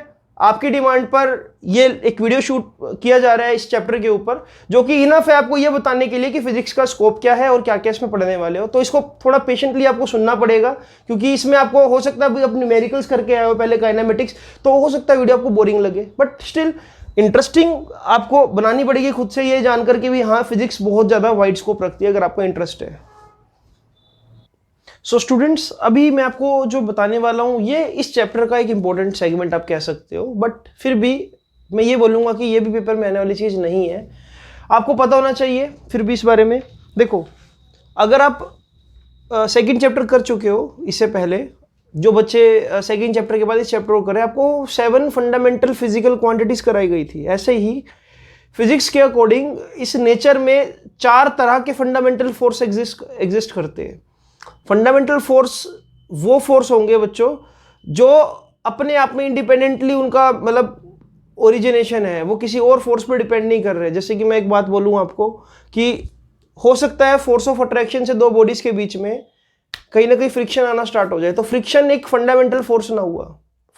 आपकी डिमांड पर ये एक वीडियो शूट किया जा रहा है इस चैप्टर के ऊपर, जो कि इनफ है आपको ये बताने के लिए कि फिजिक्स का स्कोप क्या है और क्या क्या इसमें पढ़ने वाले हो। तो इसको थोड़ा पेशेंटली आपको सुनना पड़ेगा, क्योंकि इसमें आपको हो सकता है अब न्यूमेरिकल्स करके आए हो पहले, काइनेमेटिक्स, तो हो सकता है वीडियो आपको बोरिंग लगे, बट स्टिल इंटरेस्टिंग आपको बनानी पड़ेगी खुद से, ये जानकर कि भी हाँ फिजिक्स बहुत ज़्यादा वाइड स्कोप रखती है अगर आपको इंटरेस्ट है। सो स्टूडेंट्स, अभी मैं आपको जो बताने वाला हूँ ये इस चैप्टर का एक इंपॉर्टेंट सेगमेंट आप कह सकते हो, बट फिर भी मैं ये बोलूँगा कि ये भी पेपर में आने वाली चीज़ नहीं है, आपको पता होना चाहिए फिर भी इस बारे में। देखो, अगर आप सेकंड चैप्टर कर चुके हो, इससे पहले जो बच्चे सेकंड चैप्टर के बाद इस चैप्टर को करें, आपको 7 फंडामेंटल फिजिकल क्वांटिटीज कराई गई थी। ऐसे ही फिजिक्स के अकॉर्डिंग इस नेचर में 4 तरह के फंडामेंटल फोर्स एग्जिस्ट करते हैं। फंडामेंटल फोर्स वो फोर्स होंगे बच्चों जो अपने आप में इंडिपेंडेंटली उनका मतलब ओरिजिनेशन है, वो किसी और फोर्स पर डिपेंड नहीं कर रहे। जैसे कि मैं एक बात बोलूँ आपको कि हो सकता है फोर्स ऑफ अट्रैक्शन से 2 बॉडीज के बीच में कहीं ना कहीं फ्रिक्शन आना स्टार्ट हो जाए, तो फ्रिक्शन एक फंडामेंटल फोर्स ना हुआ।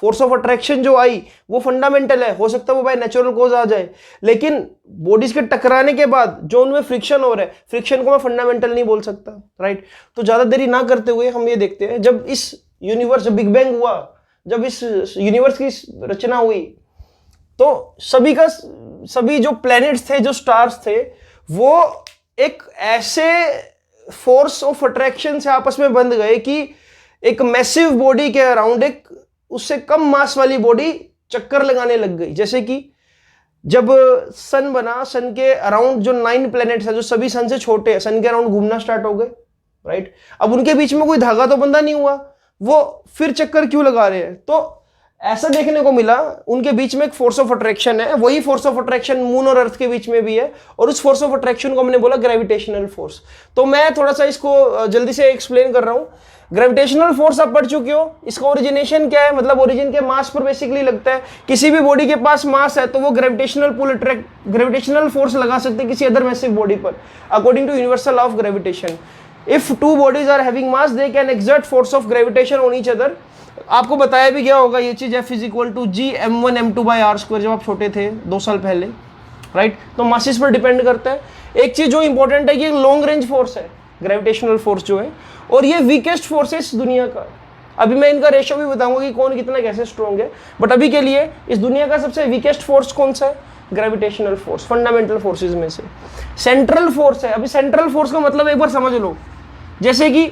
फोर्स ऑफ अट्रैक्शन जो आई वो फंडामेंटल है, हो सकता है वो बाय नेचुरल कॉज आ जाए, लेकिन बॉडीज के टकराने के बाद जो उनमें फ्रिक्शन हो रहा है, फ्रिक्शन को मैं फंडामेंटल नहीं बोल सकता, राइट। तो ज्यादा देरी ना करते हुए हम ये देखते हैं, जब इस यूनिवर्स, जब बिग बैंग हुआ, जब इस यूनिवर्स की रचना हुई, तो सभी जो प्लैनेट्स थे, जो स्टार्स थे, वो एक ऐसे फोर्स ऑफ अट्रैक्शन से आपस में बंध गए कि एक मैसिव बॉडी के अराउंड एक उससे कम मास वाली बॉडी चक्कर लगाने लग गई। जैसे कि जब सन बना, सन के अराउंड जो 9 प्लैनेट्स हैं जो सभी सन से छोटे हैं, सन के अराउंड घूमना स्टार्ट हो गए, राइट। अब उनके बीच में कोई धागा तो बंधा नहीं हुआ, वो फिर चक्कर क्यों लगा रहे हैं? तो ऐसा देखने को मिला उनके बीच में एक फोर्स ऑफ अट्रैक्शन है। वही फोर्स ऑफ अट्रैक्शन मून और अर्थ के बीच में भी है, और उस फोर्स ऑफ अट्रैक्शन को हमने बोला ग्रेविटेशनल फोर्स। तो मैं थोड़ा सा इसको जल्दी से एक्सप्लेन कर रहा हूं। ग्रेविटेशनल फोर्स आप पढ़ चुके हो, इसका ओरिजिनेशन क्या है, मतलब ओरिजिन के मास पर बेसिकली लगता है। किसी भी बॉडी के पास मास है तो वो ग्रेविटेशनल फोर्स लगा सकते हैं किसी अदर मैसिव बॉडी पर, according to universal law of gravitation. If 2 bodies are having mass, they can exert force of gravitation on each other. आपको बताया भी गया होगा ये चीज, F = G m1 m2 by r², जब आप छोटे थे 2 साल पहले, राइट। तो मासेस पर डिपेंड करता है। एक चीज जो इंपॉर्टेंट है कि लॉन्ग रेंज फोर्स है ग्रेविटेशनल फोर्स जो है, और ये वीकेस्ट फोर्स है इस दुनिया का। अभी मैं इनका रेशो भी बताऊंगा कि कौन कितना कैसे स्ट्रॉन्ग है, बट अभी के लिए इस दुनिया का सबसे वीकेस्ट फोर्स कौन सा है? ग्रेविटेशनल फोर्स, फंडामेंटल फोर्सेज में से सेंट्रल फोर्स है। अभी सेंट्रल फोर्स का मतलब एक बार समझ लो, जैसे कि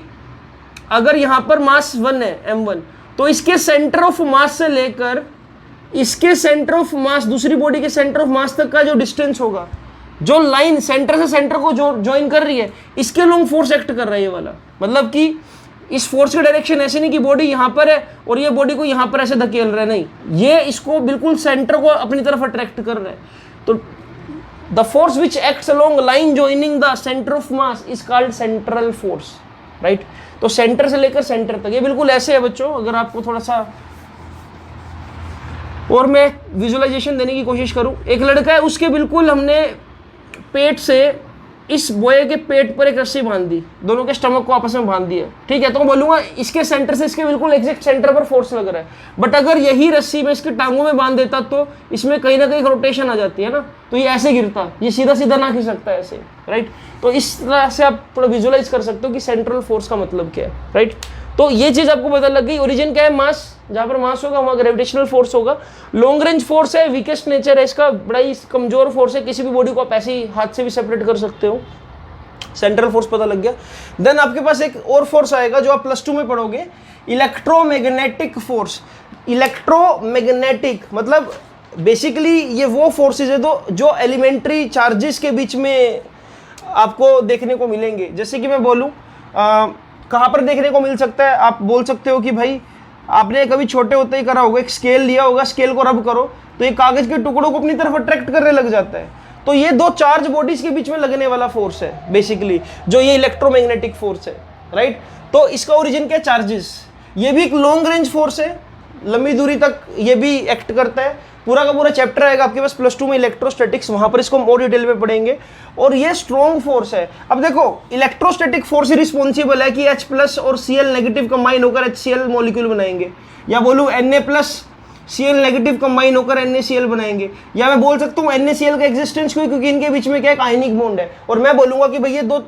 अगर यहां पर मास 1 है m1, तो इसके सेंटर ऑफ मास से लेकर इसके सेंटर ऑफ मास, दूसरी बॉडी के सेंटर ऑफ मास तक का जो डिस्टेंस होगा, जो लाइन सेंटर से सेंटर को ज्वाइन कर रही है, इसके लॉन्ग फोर्स एक्ट कर रहा है ये वाला। मतलब कि इस फोर्स की डायरेक्शन ऐसे नहीं कि बॉडी यहां पर है और ये बॉडी को यहां पर ऐसे धकेल रहा है, नहीं, ये इसको बिल्कुल सेंटर को अपनी तरफ अट्रैक्ट कर रहा है। तो the force which acts along line joining the centre of mass is called central force, right. तो सेंटर से लेकर सेंटर तक ये बिल्कुल ऐसे है बच्चों। अगर आपको थोड़ा सा और मैं विजुअलाइजेशन देने की कोशिश करूं, एक लड़का है, उसके बिल्कुल हमने पेट से इस बॉय के पेट पर एक रस्सी बांध दी, दोनों के स्टमक को आपस में बांध दिया, ठीक है। तो मैं बोलूंगा इसके सेंटर से इसके बिल्कुल एग्जैक्ट सेंटर पर फोर्स लग रहा है, बट अगर यही रस्सी मैं इसके टांगों में बांध देता तो इसमें कहीं ना कहीं रोटेशन आ जाती है ना, तो ये ऐसे गिरता, ये सीधा सीधा ना खिंच सकता ऐसे, राइट। तो इस तरह से आप थोड़ा विजुअलाइज कर सकते हो कि सेंट्रल फोर्स का मतलब क्या है, राइट। तो ये चीज आपको पता लग गई। ओरिजिन क्या है? मास, जहां पर मास होगा वहां ग्रेविटेशनल फोर्स होगा। लॉन्ग रेंज फोर्स है, वीकेस्ट नेचर है इसका, बड़ा ही कमजोर फोर्स है, किसी भी बॉडी को आप ऐसे ही हाथ से भी सेपरेट कर सकते हो। सेंट्रल फोर्स पता लग गया। देन आपके पास एक और फोर्स आएगा जो आप +2 में पढ़ोगे, इलेक्ट्रोमैग्नेटिक फोर्स। इलेक्ट्रोमैग्नेटिक मतलब बेसिकली ये वो फोर्सेज है जो एलिमेंट्री चार्जेस के बीच में आपको देखने को मिलेंगे। जैसे कि मैं बोलूं कहाँ पर देखने को मिल सकता है, आप बोल सकते हो कि भाई आपने कभी छोटे होते ही करा होगा, एक स्केल लिया होगा, स्केल को रब करो तो ये कागज के टुकड़ों को अपनी तरफ अट्रैक्ट करने लग जाता है। तो ये दो चार्ज बॉडीज के बीच में लगने वाला फोर्स है बेसिकली, जो ये इलेक्ट्रोमैग्नेटिक फोर्स है, राइट। तो इसका ओरिजिन क्या है? चार्जेस। ये भी एक लॉन्ग रेंज फोर्स है, लंबी दूरी तक ये भी एक्ट करता है। पूरा का पूरा चैप्टर आएगा आपके पास +2 में इलेक्ट्रोस्टैटिक्स, वहां पर इसको हम और डिटेल में पढ़ेंगे। और ये स्ट्रॉन्ग फोर्स है। अब देखो इलेक्ट्रोस्टैटिक फोर्स रिस्पॉन्सिबल है कि H+ और Cl नेगेटिव कंबाइन होकर HCl मॉलिक्यूल बनाएंगे, या बोलूँ Na+ Cl नेगेटिव कंबाइन होकर NaCl बनाएंगे, या मैं बोल सकता हूँ NaCl का एग्जिस्टेंस क्योंकि इनके बीच में क्या एक आयनिक बॉन्ड है। और मैं बोलूंगा कि भाई ये दो,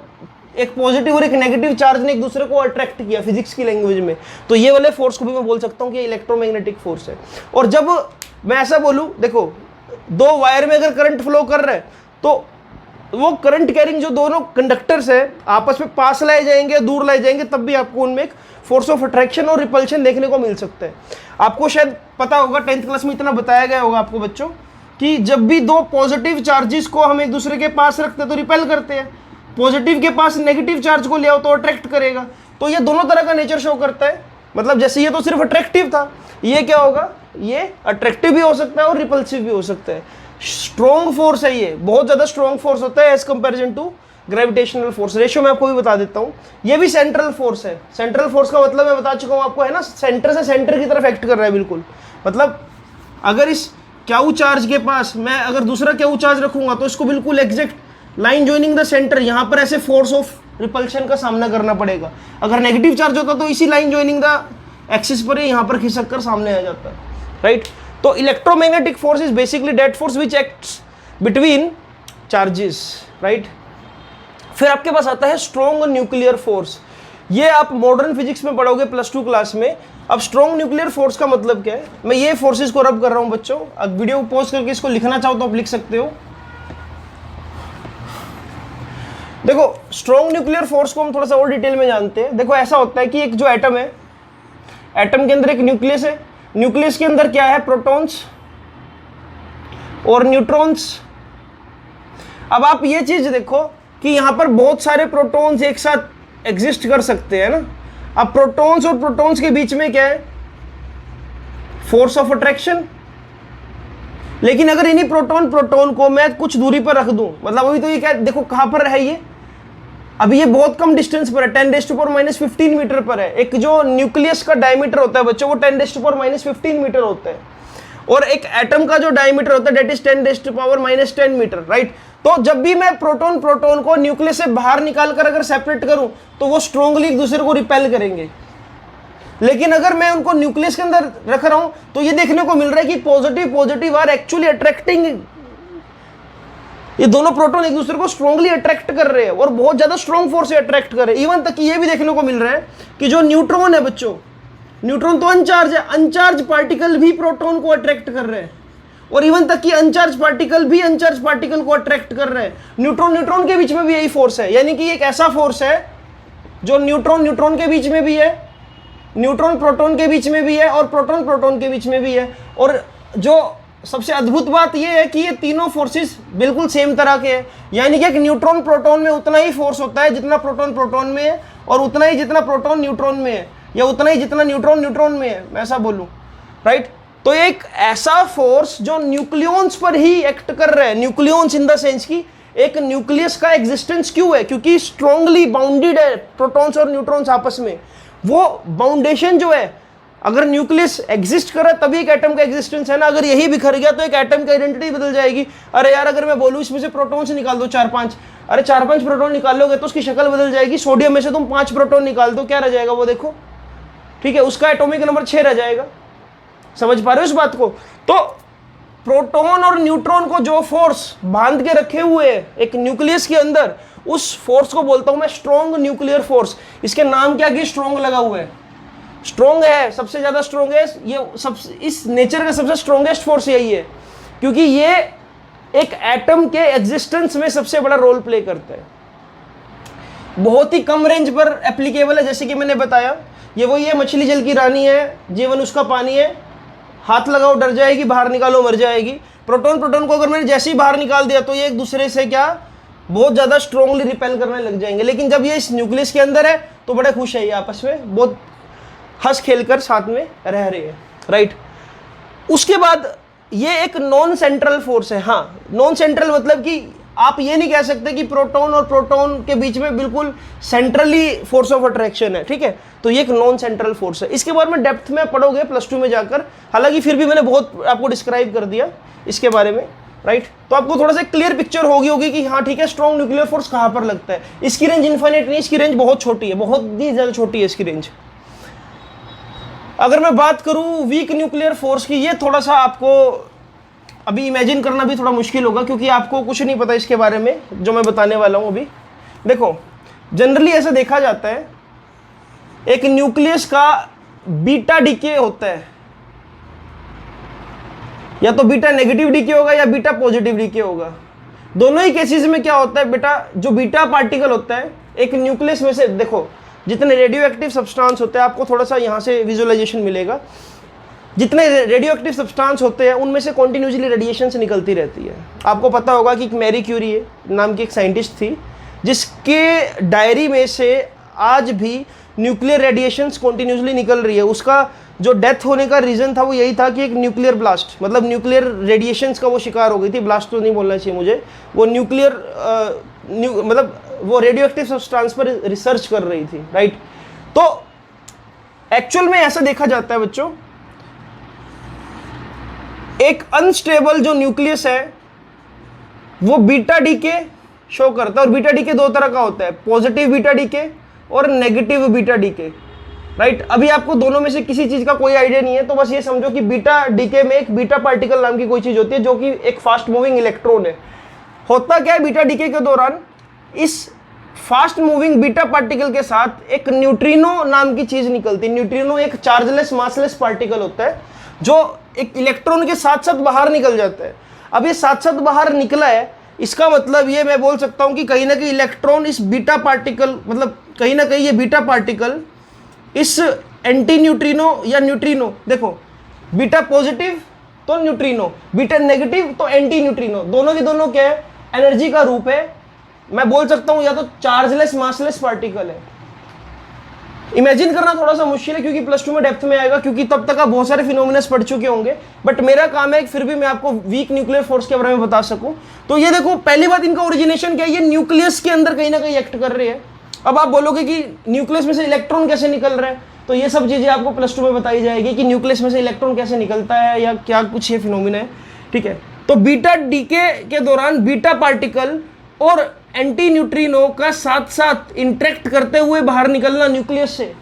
एक पॉजिटिव और एक नेगेटिव चार्ज ने एक दूसरे को अट्रैक्ट किया फिजिक्स की लैंग्वेज में, तो ये वाले फोर्स को भी मैं बोल सकता हूँ कि इलेक्ट्रोमैग्नेटिक फोर्स है। और जब मैं ऐसा बोलूँ, देखो दो वायर में अगर करंट फ्लो कर रहा है तो वो करंट कैरिंग जो दोनों कंडक्टर्स है आपस में पास लाए जाएंगे, दूर लाए जाएंगे, तब भी आपको उनमें एक फोर्स ऑफ अट्रैक्शन और रिपल्शन देखने को मिल सकता है। आपको शायद पता होगा, 10th क्लास में इतना बताया गया होगा आपको बच्चों कि जब भी दो पॉजिटिव चार्जेस को हम एक दूसरे के पास रखते हैं तो रिपेल करते हैं, पॉजिटिव के पास नेगेटिव चार्ज को ले आओ तो अट्रैक्ट करेगा। तो ये दोनों तरह का नेचर शो करता है। मतलब जैसे ये तो सिर्फ अट्रैक्टिव था, ये क्या होगा, ये अट्रैक्टिव भी हो सकता है और रिपल्सिव भी हो सकता है। स्ट्रॉन्ग फोर्स है, ये बहुत ज्यादा स्ट्रॉन्ग फोर्स होता है as comparison to gravitational force. Ratio मैं आपको भी बता देता हूँ। ये भी सेंट्रल फोर्स है। सेंट्रल फोर्स का मतलब मैं बता चुका हूँ आपको, है ना, सेंटर से सेंटर की तरफ एक्ट कर रहा है बिल्कुल। मतलब अगर इस क्यू चार्ज के पास मैं अगर दूसरा क्यू चार्ज रखूंगा तो इसको बिल्कुल exact line joining the centre, यहाँ पर ऐसे फोर्स ऑफ रिपल्शन का सामना करना पड़ेगा। अगर नेगेटिव चार्ज होता तो इसी लाइन ज्वाइनिंग द एक्सिस पर यहाँ पर खिसक कर सामने आ जाता है, राइट। तो electromagnetic force is basically that force which acts between charges, right. फिर आपके पास आता है स्ट्रॉन्ग न्यूक्लियर फोर्स। ये आप मॉडर्न फिजिक्स में पढ़ोगे +2 क्लास में। अब स्ट्रॉन्ग न्यूक्लियर फोर्स का मतलब क्या है? मैं ये फोर्सेस को रब कर रहा हूं बच्चों। अब वीडियो को पॉज करके इसको लिखना चाहो तो आप लिख सकते हो। देखो स्ट्रॉन्ग न्यूक्लियर फोर्स को हम थोड़ा सा और डिटेल में जानते हैं। देखो ऐसा होता है कि एक जो एटम है, एटम के अंदर एक न्यूक्लियस है, न्यूक्लियस के अंदर क्या है, प्रोटॉन्स और न्यूट्रॉन्स। अब आप ये चीज देखो कि यहां पर बहुत सारे प्रोटॉन्स एक साथ एग्जिस्ट कर सकते हैं ना। अब प्रोटॉन्स और प्रोटॉन्स के बीच में क्या है, फोर्स ऑफ अट्रैक्शन। लेकिन अगर इन्हीं प्रोटॉन को मैं कुछ दूरी पर रख दूं, मतलब अभी तो ये क्या, देखो कहां पर है ये, अभी ये बहुत कम डिस्टेंस पर है, 10⁻⁻15 मीटर पर है। एक जो न्यूक्लियस का डायमीटर होता है बच्चों, वो 10⁻⁻15 मीटर होता है। और एक एटम का जो डायमीटर होता है, डेट इज 10⁻⁻10 मीटर, राइट। तो जब भी मैं प्रोटॉन को न्यूक्लियस से बाहर निकालकर अगर सेपरेट करूं तो वो स्ट्रांगली एक दूसरे को रिपेल करेंगे। लेकिन अगर मैं उनको न्यूक्लियस के अंदर रख रहा हूं तो ये देखने को मिल रहा है कि पॉजिटिव आर एक्चुअली अट्रैक्टिंग। ये दोनों प्रोटॉन एक दूसरे को स्ट्रांगली अट्रैक्ट कर रहे हैं और बहुत ज्यादा स्ट्रांग फोर्स से अट्रैक्ट कर रहे हैं। इवन तक ये भी देखने को मिल रहा है कि जो न्यूट्रॉन है बच्चों, न्यूट्रॉन तो अनचार्ज है, अनचार्ज पार्टिकल भी प्रोटॉन को अट्रैक्ट कर रहे हैं। और इवन तक कि अनचार्ज पार्टिकल भी अनचार्ज पार्टिकल को अट्रैक्ट कर रहे हैं। न्यूट्रॉन के बीच में भी यही फोर्स है, यानी कि एक ऐसा फोर्स है जो न्यूट्रॉन के बीच में भी है, न्यूट्रॉन प्रोटॉन के बीच में भी है और प्रोटॉन के बीच में भी है। और जो सबसे अद्भुत बात यह है कि ये तीनों फोर्सेस बिल्कुल सेम तरह के हैं, यानी कि एक न्यूट्रॉन प्रोटॉन में उतना ही फोर्स होता है जितना प्रोटॉन में है, और उतना ही जितना प्रोटॉन न्यूट्रॉन में है, या उतना ही जितना न्यूट्रॉन में है, मैं ऐसा बोलूं, राइट। तो एक ऐसा फोर्स जो न्यूक्लियॉन्स पर ही एक्ट कर रहा है, न्यूक्लियॉन्स इन द सेंस की एक न्यूक्लियस का एग्जिस्टेंस क्यों है, क्योंकि स्ट्रांगली बाउंडेड है प्रोटॉन्स और न्यूट्रॉन्स आपस में। वो बाउंडेशन जो है, अगर न्यूक्लियस एग्जिस्ट कर रहा है तभी एक एटम का एग्जिस्टेंस है ना। अगर यही बिखर गया तो एक एटम की आइडेंटिटी बदल जाएगी। अरे यार अगर मैं बोलूं इसमें से प्रोटॉन्स निकाल दो 4-5, अरे 4-5 प्रोटॉन निकालोगे तो उसकी शक्ल बदल जाएगी। सोडियम में से तुम 5 प्रोटॉन निकाल दो, क्या रह जाएगा वो देखो, ठीक है, उसका एटॉमिक नंबर 6 रह जाएगा। समझ पा रहे हो इस बात को? तो प्रोटॉन और न्यूट्रॉन को जो फोर्स बांध के रखे हुए है एक न्यूक्लियस के अंदर, उस फोर्स को बोलता हूं मैं स्ट्रॉन्ग न्यूक्लियर फोर्स। इसके नाम क्या कि स्ट्रॉन्ग लगा हुआ है, स्ट्रॉन्ग है, सबसे ज्यादा स्ट्रॉन्ग है ये, सब इस नेचर का सबसे स्ट्रॉन्गेस्ट फोर्स यही है, क्योंकि ये एक एटम के एग्जिस्टेंस में सबसे बड़ा रोल प्ले करता है। बहुत ही कम रेंज पर एप्लीकेबल है, जैसे कि मैंने बताया, ये वही है, मछली जल की रानी है, जीवन उसका पानी है, हाथ लगाओ डर जाएगी, बाहर निकालो मर जाएगी। प्रोटॉन को अगर मैंने जैसे ही बाहर निकाल दिया तो ये एक दूसरे से क्या बहुत ज्यादा स्ट्रांगली रिपेल करने लग जाएंगे। लेकिन जब ये इस न्यूक्लियस के अंदर है तो बड़े खुश है ये आपस में, बहुत हंस खेलकर साथ में रह रहे हैं, राइट। उसके बाद ये एक नॉन सेंट्रल फोर्स है। हाँ, नॉन सेंट्रल मतलब कि आप ये नहीं कह सकते कि प्रोटॉन और प्रोटॉन के बीच में बिल्कुल सेंट्रली फोर्स ऑफ अट्रैक्शन है, ठीक है। तो ये एक नॉन सेंट्रल फोर्स है। इसके बारे में डेप्थ में पढ़ोगे +2 में जाकर, हालांकि फिर भी मैंने बहुत आपको डिस्क्राइब कर दिया इसके बारे में, राइट। तो आपको थोड़ा सा क्लियर पिक्चर होगी कि हाँ ठीक है, स्ट्रॉन्ग न्यूक्लियर फोर्स कहाँ पर लगता है। इसकी रेंज इन्फिनिट नहीं, इसकी रेंज बहुत छोटी है, बहुत ही ज़्यादा छोटी है इसकी रेंज। अगर मैं बात करूँ वीक न्यूक्लियर फोर्स की, ये थोड़ा सा आपको अभी इमेजिन करना भी थोड़ा मुश्किल होगा, क्योंकि आपको कुछ नहीं पता इसके बारे में जो मैं बताने वाला हूँ अभी। देखो, जनरली ऐसा देखा जाता है, एक न्यूक्लियस का बीटा डीके होता है, या तो बीटा नेगेटिव डीके होगा या बीटा पॉजिटिव डीके होगा। दोनों ही केसेस में क्या होता है बेटा, जो बीटा पार्टिकल होता है एक न्यूक्लियस में से, देखो जितने रेडियो एक्टिव सब्सटेंस होते हैं, आपको थोड़ा सा यहाँ से विजुअलाइजेशन मिलेगा, जितने रेडियो एक्टिव सब्सटेंस होते हैं उनमें से कॉन्टिन्यूसली रेडिएशन से निकलती रहती है। आपको पता होगा कि मैरी क्यूरी नाम की एक साइंटिस्ट थी, जिसके डायरी में से आज भी न्यूक्लियर रेडिएशंस कॉन्टिन्यूसली निकल रही है। उसका जो डेथ होने का रीज़न था वो यही था कि एक न्यूक्लियर ब्लास्ट, मतलब न्यूक्लियर रेडिएशंस का वो शिकार हो गई थी। ब्लास्ट तो नहीं बोलना चाहिए मुझे, वो न्यूक्लियर मतलब वो रेडियो एक्टिव सब्सटेंस पर रिसर्च कर रही थी, राइट। तो एक्चुअल में ऐसा देखा जाता है बच्चों, एक अनस्टेबल जो न्यूक्लियस है वो बीटा डीके शो करता है। और बीटा डीके दो तरह का होता है, पॉजिटिव बीटा डीके और नेगेटिव बीटा डीके, राइट। अभी आपको दोनों में से किसी चीज का कोई आइडिया नहीं है, तो बस ये समझो कि बीटा डीके में एक बीटा पार्टिकल नाम की कोई चीज होती है, जो कि एक फास्ट मूविंग इलेक्ट्रॉन है। होता क्या है, बीटा डीके के दौरान इस फास्ट मूविंग बीटा पार्टिकल के साथ एक न्यूट्रिनो नाम की चीज निकलती है। न्यूट्रिनो एक चार्जलेस मासलेस पार्टिकल होता है, जो एक इलेक्ट्रॉन के साथ साथ बाहर निकल जाता है। अब ये साथ साथ बाहर निकला है, इसका मतलब ये मैं बोल सकता हूं कि कहीं ना कहीं इलेक्ट्रॉन इस बीटा पार्टिकल, मतलब कहीं ना कहीं ये बीटा पार्टिकल इस एंटी न्यूट्रिनो या न्यूट्रिनो, देखो बीटा पॉजिटिव तो न्यूट्रिनो, बीटा नेगेटिव तो एंटी न्यूट्रिनो, दोनों के दोनों क्या है, एनर्जी का रूप है। मैं बोल सकता हूं या तो चार्जलेस मासलेस पार्टिकल है। इमेजिन करना थोड़ा सा मुश्किल है, क्योंकि +2 में डेप्थ में आएगा, क्योंकि तब तक आप बहुत सारे फिनोमिनस पढ़ चुके होंगे। बट मेरा काम है कि फिर भी मैं आपको वीक न्यूक्लियर फोर्स के बारे में बता सकूं। तो ये देखो, पहली बात, इनका ओरिजिनेशन क्या है, ये न्यूक्लियस के अंदर कहीं ना कहीं एक्ट कर रही है। अब आप बोलोगे कि न्यूक्लियस में से इलेक्ट्रॉन कैसे निकल रहे हैं, तो ये सब चीजें आपको +2 में बताई जाएगी कि न्यूक्लियस में से इलेक्ट्रॉन कैसे निकलता है या क्या कुछ ये फिनोमिना है, ठीक है। तो बीटा डीके के दौरान बीटा पार्टिकल और एंटी न्यूट्रिनो का साथ साथ इंटरेक्ट करते हुए बाहर निकलना न्यूक्लियस से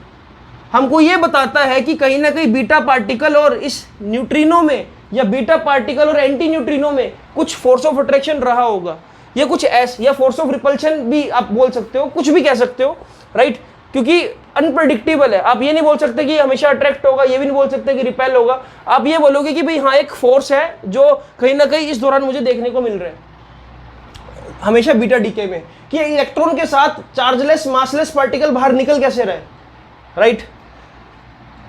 हमको ये बताता है कि कहीं ना कहीं बीटा पार्टिकल और इस न्यूट्रिनो में, या बीटा पार्टिकल और एंटी न्यूट्रिनो में कुछ फोर्स ऑफ अट्रैक्शन रहा होगा। ये कुछ ऐसा, या फोर्स ऑफ रिपल्शन भी आप बोल सकते हो, कुछ भी कह सकते हो, राइट। क्योंकि अनप्रेडिक्टेबल है, आप ये नहीं बोल सकते कि हमेशा अट्रैक्ट होगा, ये भी नहीं बोल सकते कि रिपेल होगा। आप ये बोलोगे कि भाई हाँ, एक फोर्स है जो कहीं ना कहीं इस दौरान मुझे देखने को मिल रहा है हमेशा बीटा डीके में, कि इलेक्ट्रॉन के साथ चार्जलेस मासलेस पार्टिकल बाहर निकल कैसे रहे, राइट।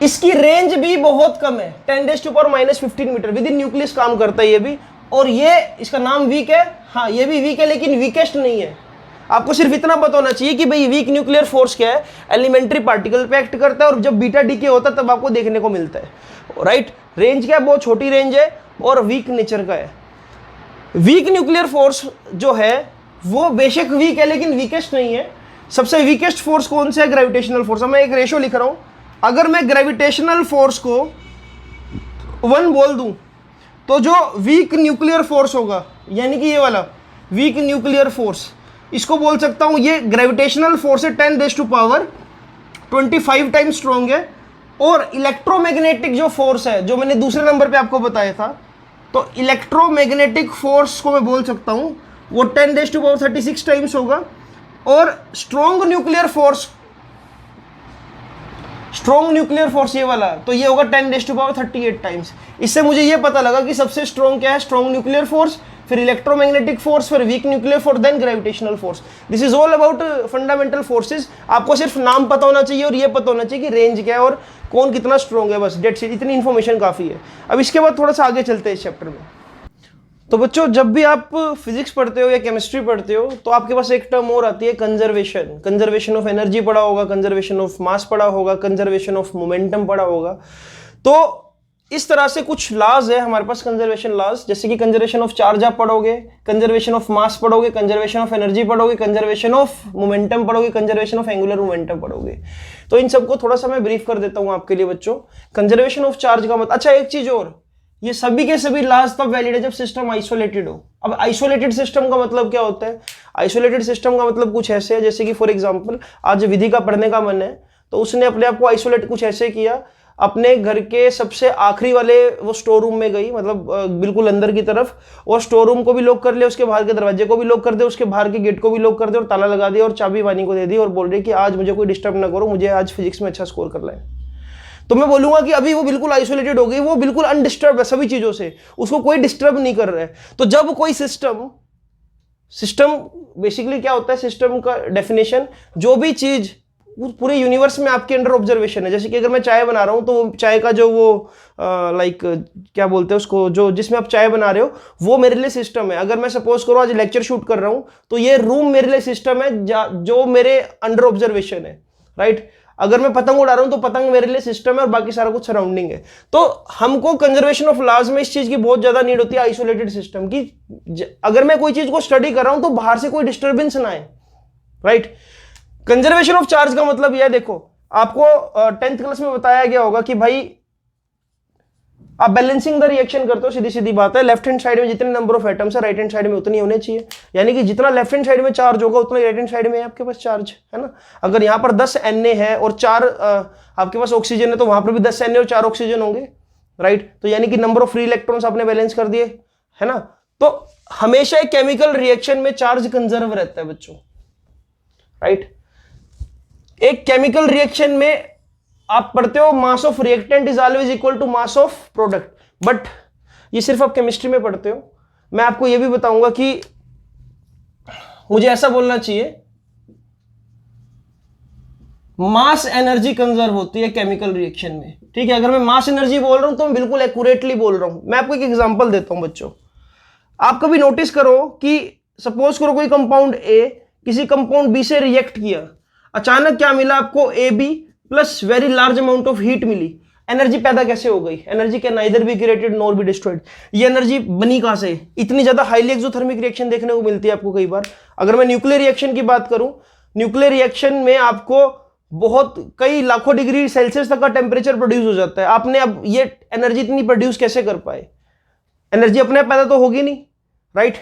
इसकी रेंज भी बहुत कम है, 10⁻⁻15 मीटर विद इन न्यूक्लियस काम करता है ये भी। और ये इसका नाम वीक है, हाँ ये भी वीक है, लेकिन वीकेस्ट नहीं है। आपको सिर्फ इतना पता होना चाहिए कि भाई वीक न्यूक्लियर फोर्स क्या है, एलिमेंट्री पार्टिकल पे एक्ट करता है, और जब बीटा डीके होता है तब आपको देखने को मिलता है, राइट। रेंज क्या है, बहुत छोटी रेंज है और वीक नेचर का है। वीक न्यूक्लियर फोर्स जो है वो बेशक वीक है, लेकिन वीकेस्ट नहीं है। सबसे वीकेस्ट फोर्स कौन सा है, ग्रेविटेशनल फोर्स। मैं एक रेशो लिख रहा हूं, अगर मैं ग्रेविटेशनल फोर्स को 1 बोल दूं, तो जो वीक न्यूक्लियर फोर्स होगा, यानी कि ये वाला वीक न्यूक्लियर फोर्स, इसको बोल सकता हूं ये ग्रेविटेशनल फोर्स है 10⁻25 टाइम्स स्ट्रॉन्ग है। और इलेक्ट्रोमैग्नेटिक जो फोर्स है, जो मैंने दूसरे नंबर पे आपको बताया था, तो इलेक्ट्रोमैग्नेटिक फोर्स को मैं बोल सकता हूं वो 10⁻36 टाइम्स होगा। और स्ट्रॉन्ग न्यूक्लियर फोर्स ये वाला, तो ये होगा 10⁻38 टाइम्स। इससे मुझे ये पता लगा कि सबसे स्ट्रॉन्ग क्या है, स्ट्रॉन्ग न्यूक्लियर फोर्स, फिर इलेक्ट्रोमैग्नेटिक फोर्स, फिर weak nuclear force, then gravitational force. This is all about fundamental forces. आपको सिर्फ नाम पता होना चाहिए और ये पता होना चाहिए कि रेंज क्या है और कौन कितना स्ट्रॉन्ग है, बस डेट्स इट, इतनी इन्फॉर्मेशन काफ़ी है। अब इसके बाद थोड़ा सा आगे चलते हैं इस चैप्टर में। तो बच्चों जब भी आप फिजिक्स पढ़ते हो या केमिस्ट्री पढ़ते हो तो आपके पास एक टर्म और आती है कंजर्वेशन। कंजर्वेशन ऑफ एनर्जी पढ़ा होगा, कंजर्वेशन ऑफ मास पढ़ा होगा, कंजर्वेशन ऑफ मोमेंटम पढ़ा होगा। तो इस तरह से कुछ लॉज है हमारे पास कंजर्वेशन लॉज, जैसे कि कंजर्वेशन ऑफ चार्ज आप पढ़ोगे, कंजर्वेशन ऑफ मास पढ़ोगे, कंजर्वेशन ऑफ एनर्जी पढ़ोगे, कंजर्वेशन ऑफ मोमेंटम पढ़ोगे, कंजर्वेशन ऑफ एंगुलर मोमेंटम पढ़ोगे। तो इन सबको थोड़ा सा मैं ब्रीफ कर देता हूं आपके लिए बच्चों। कंजर्वेशन ऑफ चार्ज का मतलब, अच्छा एक चीज और, ये सभी के सभी लॉज तब वैलिड है जब सिस्टम आइसोलेटेड हो। अब आइसोलेटेड सिस्टम का मतलब क्या होता है? आइसोलेटेड सिस्टम का मतलब कुछ ऐसे है जैसे कि फॉर एग्जांपल आज विधि का पढ़ने का मन है तो उसने अपने आप को आइसोलेट कुछ ऐसे किया, अपने घर के सबसे आखिरी वाले वो स्टोर रूम में गई, मतलब बिल्कुल अंदर की तरफ, और स्टोर रूम को भी लॉक कर लिया, उसके बाहर के दरवाजे को भी लॉक कर दिया, उसके बाहर के गेट को भी लॉक कर दिया और ताला लगा दिया और चाबी वानी को दे दी और बोल रही कि आज मुझे कोई डिस्टर्ब ना करो, मुझे आज फिजिक्स में अच्छा स्कोर करना है। तो मैं बोलूंगा कि अभी वो बिल्कुल आइसोलेटेड हो गई, वो बिल्कुल अनडिस्टर्ब है सभी चीजों से, उसको कोई डिस्टर्ब नहीं कर रहा है। तो जब कोई सिस्टम बेसिकली क्या होता है, सिस्टम का डेफिनेशन, जो भी चीज पूरे यूनिवर्स में आपके अंडर ऑब्जर्वेशन है। जैसे कि अगर मैं चाय बना रहा हूं तो चाय का जो वो क्या बोलते हैं उसको, जो जिसमें आप चाय बना रहे हो वो मेरे लिए सिस्टम है। अगर मैं सपोज करो आज लेक्चर शूट कर रहा हूं तो ये रूम मेरे लिए सिस्टम है जो मेरे अंडर ऑब्जर्वेशन है, राइट। अगर मैं पतंग उड़ा रहा हूं तो पतंग मेरे लिए सिस्टम है और बाकी सारा कुछ सराउंडिंग है। तो हमको कंजर्वेशन ऑफ लॉज में इस चीज की बहुत ज्यादा नीड होती है आइसोलेटेड सिस्टम की। अगर मैं कोई चीज को स्टडी कर रहा हूं तो बाहर से कोई डिस्टर्बेंस ना आए, राइट। कंजर्वेशन ऑफ चार्ज का मतलब यह, देखो आपको 10th क्लास में बताया गया होगा कि भाई आप बैलेंसिंग द रिएक्शन करते हो, सीधी सीधी बात है, लेफ्ट हैंड साइड में जितने नंबर ऑफ एटम्स है राइट हैंड साइड में उतनी होने चाहिए। यानी कि जितना लेफ्ट हैंड साइड में चार्ज होगा उतना राइट हैंड साइड में आपके पास चार्ज है ना। अगर यहां पर 10 Na है और 4 आपके पास ऑक्सीजन है तो वहां पर भी 10 Na और 4 ऑक्सीजन होंगे, राइट। तो यानी कि नंबर ऑफ फ्री इलेक्ट्रॉन्स आपने बैलेंस कर दिए, है ना। तो हमेशा एक केमिकल रिएक्शन में चार्ज कंजर्व रहता है बच्चों, राइट। एक केमिकल रिएक्शन में आप पढ़ते हो mass of reactant is always equal to mass of product, but ये सिर्फ आप केमिस्ट्री में पढ़ते हो। मैं आपको ये भी बताऊंगा कि मुझे ऐसा बोलना चाहिए, मास एनर्जी कंजर्व होती है केमिकल रिएक्शन में, ठीक है। अगर मैं मास एनर्जी बोल रहा हूं तो मैं बिल्कुल एक्यूरेटली बोल रहा हूं। मैं आपको एक एग्जांपल देता हूं बच्चों। आप कभी नोटिस करो कि सपोज करो कोई कंपाउंड ए किसी कंपाउंड बी से रिएक्ट किया, अचानक क्या मिला आपको, A B plus very large amount of heat मिली। एनर्जी पैदा कैसे हो गई? Energy can neither be created nor be destroyed. ये एनर्जी बनी कहां से? इतनी ज्यादा हाईली एक्सोथर्मिक रिएक्शन देखने को मिलती है आपको कई बार। अगर मैं न्यूक्लियर रिएक्शन की बात करूं, न्यूक्लियर रिएक्शन में आपको बहुत कई लाखों डिग्री सेल्सियस तक का टेम्परेचर प्रोड्यूस हो जाता है। आपने अब ये एनर्जी इतनी प्रोड्यूस कैसे कर पाए? एनर्जी अपने आप पैदा तो होगी नहीं, राइट।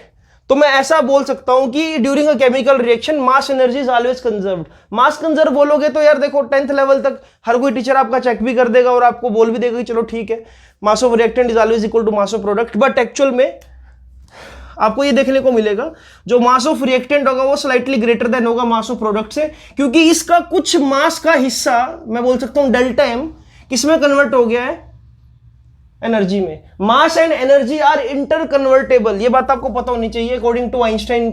तो मैं ऐसा बोल सकता हूं कि during a chemical reaction mass energy is always conserved. Mass conserve बोलोगे तो यार देखो 10th लेवल तक हर कोई टीचर आपका चेक भी कर देगा और आपको बोल भी देगा कि चलो ठीक है mass of reactant is always equal to mass of product. But actual में आपको ये देखने को मिलेगा जो मास ऑफ रिएक्टेंट होगा वो स्लाइटली ग्रेटर देन होगा मास ऑफ प्रोडक्ट से, क्योंकि इसका कुछ मास का हिस्सा, मैं बोल सकता हूं डेल्टा एम, किसमें कन्वर्ट हो गया है? एनर्जी में। Mass and energy are interconvertible, ये बात आपको पता होनी चाहिए। अकॉर्डिंग टू आइंस्टाइन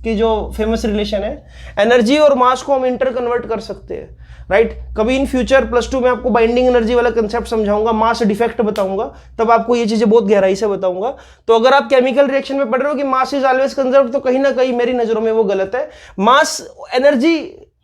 की जो फेमस रिलेशन है, एनर्जी और मास को हम इंटर कन्वर्ट कर सकते हैं, राइट। कभी इन फ्यूचर +2 में आपको बाइंडिंग एनर्जी वाला कंसेप्ट समझाऊंगा, मास डिफेक्ट बताऊंगा, तब आपको ये चीजें बहुत गहराई से बताऊंगा। तो अगर आप केमिकल रिएक्शन में पढ़ रहे हो कि मास इज ऑलवेज कंजर्व, तो कहीं ना कहीं मेरी नजरों में वो गलत है। मास एनर्जी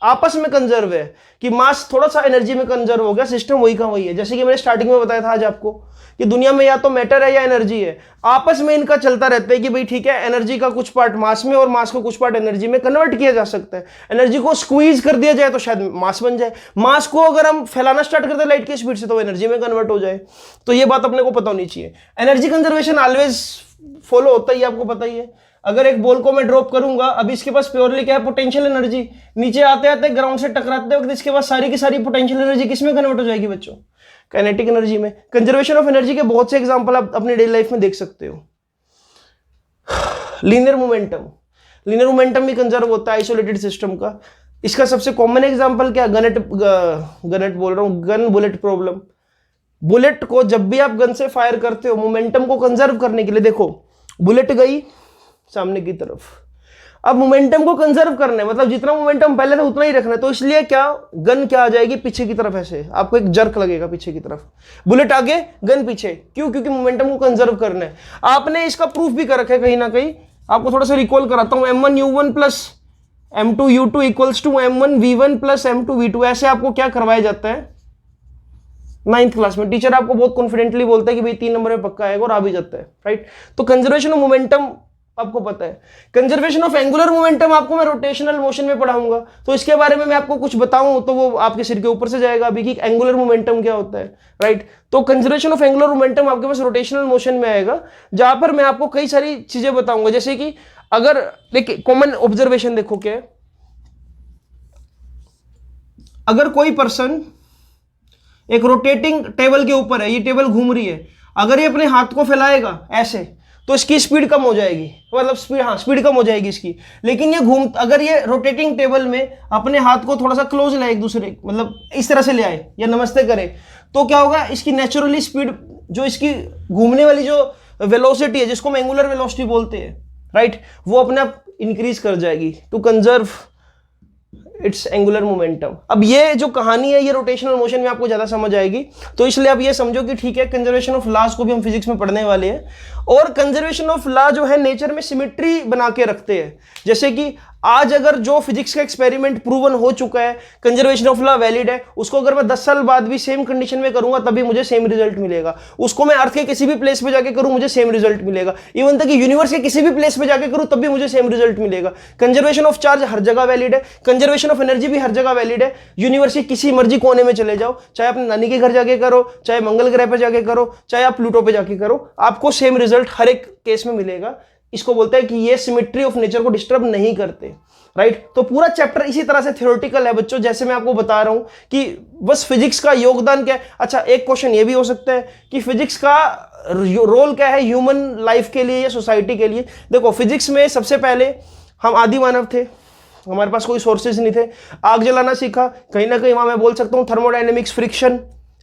आपस में कंजर्व है कि मास थोड़ा सा एनर्जी में कंजर्व हो गया, सिस्टम वही का वही है। जैसे कि मैंने स्टार्टिंग में बताया था आज आपको कि दुनिया में या तो मैटर है या एनर्जी है, आपस में इनका चलता रहता है कि भाई ठीक है एनर्जी का कुछ पार्ट मास में और मास को कुछ पार्ट एनर्जी में कन्वर्ट किया जा सकता है। एनर्जी को स्क्वीज कर दिया जाए तो शायद मास बन जाए, मास को अगर हम फैलाना स्टार्ट कर दे लाइट की स्पीड से तो एनर्जी में कन्वर्ट हो जाए। तो ये बात अपने को पता होनी चाहिए। एनर्जी कंजर्वेशन ऑलवेज फॉलो होता ही, आपको पता ही है। अगर एक बॉल को मैं ड्रॉप करूंगा, अभी इसके पास प्योरली क्या है? Potential energy. नीचे आते आते ग्राउंड से टकराते वक्त इसके पास सारी की सारी पोटेंशियल एनर्जी किसमें कन्वर्ट हो जाएगी बच्चों? काइनेटिक एनर्जी में। कंजर्वेशन ऑफ एनर्जी के बहुत से एग्जांपल आप अपने डेली लाइफ में देख सकते हो। लीनियर मोमेंटम, लीनियर मोमेंटम भी कंजर्व होता है आइसोलेटेड सिस्टम का। इसका सबसे कॉमन एग्जांपल क्या? Gun bullet problem. बुलेट को जब भी आप गन से फायर करते हो, मोमेंटम को कंजर्व करने के लिए, देखो बुलेट गई सामने की तरफ, अब मोमेंटम को कंजर्व करना है, मतलब जितना मोमेंटम पहले था उतना ही रखना है। तो इसलिए क्या गन क्या आ जाएगी पीछे की तरफ, ऐसे आपको एक जर्क लगेगा पीछे की तरफ, बुलेट आगे गन पीछे। क्यों? क्योंकि मोमेंटम को कंजर्व करना है। आपने इसका प्रूफ भी कर रखा है कहीं ना कहीं, आपको थोड़ा सा रिकॉल कराता हूं। m1u1 plus m2u2 equals to m1v1 plus m2v2। ऐसे आपको क्या करवाया जाता है 9th क्लास में। टीचर आपको बहुत कॉन्फिडेंटली बोलता है कि भाई 3 नंबर में पक्का आएगा और आ भी जाता है, राइट। तो कंजर्वेशन ऑफ मोमेंटम आपको पता है। कंजर्वेशन ऑफ एंगुलर मोमेंटम आपको मैं रोटेशनल मोशन में पढ़ाऊंगा, तो इसके बारे में मैं आपको कुछ बताऊं तो वो आपके सिर के ऊपर से जाएगा अभी कि एंगुलर मोमेंटम क्या होता है, राइट। तो कंजर्वेशन ऑफ एंगुलर मोमेंटम आपके पास रोटेशनल मोशन में आएगा, जहां पर मैं आपको कई सारी चीजें बताऊंगा। जैसे कि अगर देखिए कॉमन ऑब्जर्वेशन देखो क्या है, अगर कोई पर्सन एक रोटेटिंग टेबल के ऊपर है, ये टेबल घूम रही है, अगर ये अपने हाथ को फैलाएगा ऐसे तो इसकी स्पीड कम हो जाएगी, मतलब स्पीड, हाँ स्पीड कम हो जाएगी इसकी। लेकिन ये अगर ये रोटेटिंग टेबल में अपने हाथ को थोड़ा सा क्लोज लाए एक दूसरे, मतलब इस तरह से ले आए या नमस्ते करे, तो क्या होगा, इसकी नेचुरली स्पीड, जो इसकी घूमने वाली जो वेलोसिटी है जिसको हम एंगुलर वेलोसिटी बोलते हैं, राइट, वो अपने आप इंक्रीज कर जाएगी to conserve its angular momentum. अब ये जो कहानी है ये रोटेशनल मोशन में आपको ज्यादा समझ आएगी, तो इसलिए आप ये समझो कि ठीक है कंजर्वेशन ऑफ लॉज को भी हम फिजिक्स में पढ़ने वाले हैं। और कंजर्वेशन ऑफ लॉ जो है नेचर में सिमेट्री बना के रखते हैं। जैसे कि आज अगर जो फिजिक्स का एक्सपेरिमेंट प्रूवन हो चुका है, कंजर्वेशन ऑफ लॉ वैलिड है, उसको अगर मैं 10 साल बाद भी सेम कंडीशन में करूंगा तभी मुझे सेम रिजल्ट मिलेगा। उसको मैं अर्थ के किसी भी प्लेस पे जाके करूं मुझे सेम रिजल्ट मिलेगा। इवन तक कि यूनिवर्स के किसी भी प्लेस पे जाके करूं तब भी मुझे सेम रिजल्ट मिलेगा। कंजर्वेशन ऑफ चार्ज हर जगह वैलिड है, कंजर्वेशन ऑफ एनर्जी भी हर जगह वैलिड है। यूनिवर्स के किसी मर्जी कोने में चले जाओ, चाहे अपने नानी के घर जाके करो, चाहे मंगल ग्रह पे जाके करो, चाहे आप प्लूटो पे जाके करो, आपको सेम रिजल्ट हर एक केस में मिलेगा। इसको बोलते हैं कि ये सिमेट्री ऑफ नेचर को डिस्टर्ब नहीं करते, राइट। तो पूरा चैप्टर इसी तरह से थ्योरेटिकल है बच्चों, जैसे मैं आपको बता रहा हूं कि बस फिजिक्स का योगदान क्या है। अच्छा, एक क्वेश्चन ये भी हो सकता है कि फिजिक्स का रोल क्या है ह्यूमन लाइफ के लिए या सोसाइटी के लिए। देखो फिजिक्स में सबसे पहले हम आदि मानव थे, हमारे पास कोई सोर्सेज नहीं थे, आग जलाना सीखा, कहीं ना कहीं वहां मैं बोल सकता हूं थर्मोडायनेमिक्स, फ्रिक्शन,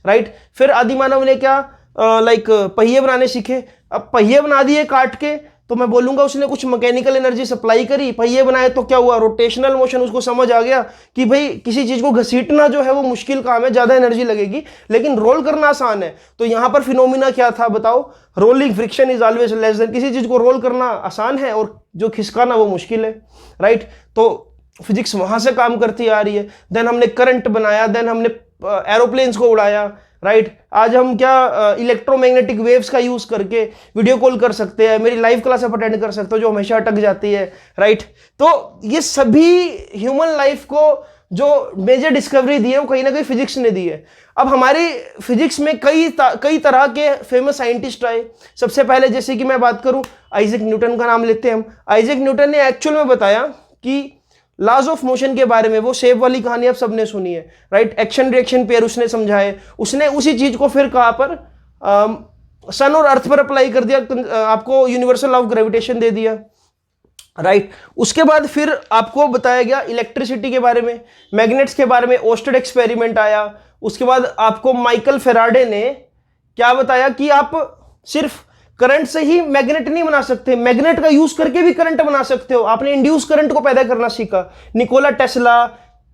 राइट। फिर आदि मानव ने क्या पहिए बनाने सीखे। अब पहिए बना दिए काट के, तो मैं बोलूंगा उसने कुछ मैकेनिकल एनर्जी सप्लाई करी, पहिए बनाए, तो क्या हुआ, रोटेशनल मोशन। उसको समझ आ गया कि भाई किसी चीज को घसीटना जो है वो मुश्किल काम है, ज्यादा एनर्जी लगेगी, लेकिन रोल करना आसान है। तो यहां पर फिनोमिना क्या था बताओ, rolling friction is always less than. किसी चीज को रोल करना आसान है और जो खिसकाना वो मुश्किल है, राइट। तो फिजिक्स वहां से काम करती आ रही है। देन हमने करंट बनाया, देन हमने एरोप्लेन्स को उड़ाया, राइट। आज हम क्या इलेक्ट्रोमैग्नेटिक वेव्स का यूज करके वीडियो कॉल कर सकते हैं, मेरी लाइव क्लास आप अटेंड कर सकते हो जो हमेशा अटक जाती है, राइट। तो ये सभी ह्यूमन लाइफ को जो मेजर डिस्कवरी दी है वो कहीं ना कहीं फिजिक्स ने दी है। अब हमारी फिजिक्स में कई तरह के फेमस साइंटिस्ट आए। सबसे पहले जैसे कि मैं बात करूं, आइजैक न्यूटन का नाम लेते हैं हम। आइजैक न्यूटन ने एक्चुअल में बताया कि लॉज ऑफ मोशन के बारे में, वो शेप वाली कहानी आप सबने सुनी है, राइट। एक्शन रिएक्शन पेयर उसने समझाए, उसने उसी चीज को फिर कहां पर सन और अर्थ पर अप्लाई कर दिया, आपको यूनिवर्सल लॉ ऑफ ग्रेविटेशन दे दिया, राइट। उसके बाद फिर आपको बताया गया इलेक्ट्रिसिटी के बारे में, मैग्नेट्स के बारे में, ओस्टेड एक्सपेरिमेंट आया। उसके बाद आपको माइकल फेराडे ने क्या बताया कि आप सिर्फ करंट से ही मैग्नेट नहीं बना सकते, मैग्नेट का यूज करके भी करंट बना सकते हो। आपने इंड्यूस करंट को पैदा करना सीखा। Nikola Tesla,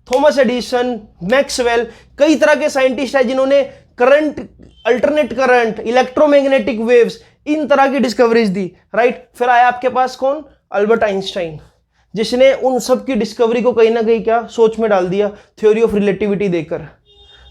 Thomas Edison, Maxwell, कई तरह के साइंटिस्ट हैं जिन्होंने current, alternate current, electromagnetic waves, इन तरह की डिस्कवरीज दी, राइट। फिर आया आपके पास कौन, अल्बर्ट आइंस्टाइन, जिसने उन सब की डिस्कवरी को कहीं ना कहीं क्या सोच में डाल दिया, थ्योरी ऑफ रिलेटिविटी देकर,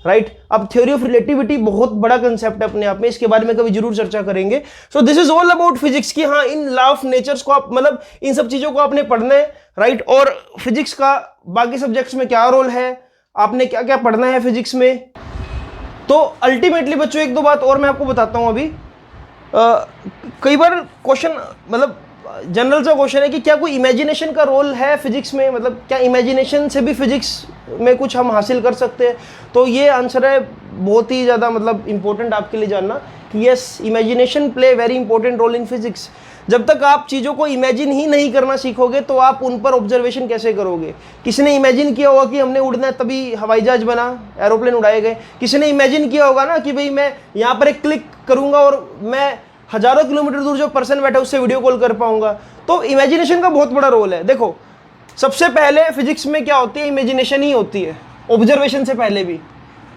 राइट। अब थ्योरी ऑफ रिलेटिविटी बहुत बड़ा कंसेप्ट है अपने आप में, इसके बारे में कभी जरूर चर्चा करेंगे। So this is all about physics की, हाँ इन लॉ ऑफ नेचर्स को आप, मतलब इन सब चीजों को आपने पढ़ना है, राइट। और फिजिक्स का बाकी सब्जेक्ट्स में क्या रोल है, आपने क्या क्या पढ़ना है फिजिक्स में। तो अल्टीमेटली बच्चों एक दो बात और मैं आपको बताता हूं अभी। कई बार क्वेश्चन, मतलब जनरल सा क्वेश्चन है कि क्या कोई इमेजिनेशन का रोल है फिजिक्स में, मतलब क्या इमेजिनेशन से भी फिजिक्स में कुछ हम हासिल कर सकते हैं। तो ये आंसर है बहुत ही ज़्यादा मतलब इंपॉर्टेंट आपके लिए जानना कि yes, imagination play very important role in physics. जब तक आप चीज़ों को इमेजिन ही नहीं करना सीखोगे तो आप उन पर ऑब्जर्वेशन कैसे करोगे। किसी ने इमेजिन किया होगा कि हमने उड़ना है तभी हवाई जहाज बना, एरोप्लेन उड़ाए गए। किसी ने इमेजिन किया होगा ना कि भाई मैं यहाँ पर एक क्लिक करूँगा और मैं हजारों किलोमीटर दूर जो पर्सन बैठा है उससे वीडियो कॉल कर पाऊंगा। तो इमेजिनेशन का बहुत बड़ा रोल है। देखो सबसे पहले फिजिक्स में क्या होती है, इमेजिनेशन ही होती है, ऑब्जर्वेशन से पहले भी।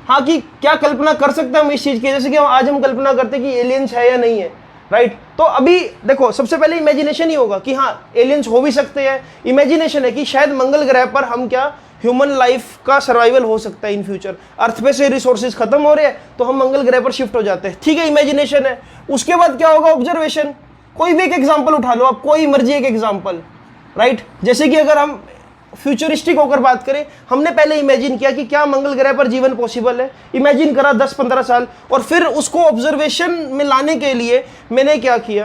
हाँ, कि क्या कल्पना कर सकते हैं हम इस चीज़ की, जैसे कि आज हम कल्पना करते हैं कि एलियंस है या नहीं है, राइट। तो अभी देखो, सबसे पहले इमेजिनेशन ही होगा कि हाँ एलियंस हो भी सकते हैं। इमेजिनेशन है कि शायद मंगल ग्रह पर हम क्या ह्यूमन लाइफ का सर्वाइवल हो सकता है इन फ्यूचर। अर्थ पे से रिसोर्सेज खत्म हो रहे हैं तो हम मंगल ग्रह पर शिफ्ट हो जाते हैं, ठीक है, इमेजिनेशन है। उसके बाद क्या होगा, ऑब्जर्वेशन। कोई भी एक एग्जाम्पल उठा लो आप, कोई मर्जी एक एग्जाम्पल, राइट। जैसे कि अगर हम फ्यूचरिस्टिक होकर बात करें, हमने पहले इमेजिन किया कि क्या मंगल ग्रह पर जीवन पॉसिबल है, इमेजिन करा 10-15 साल, और फिर उसको ऑब्जर्वेशन में लाने के लिए मैंने क्या किया,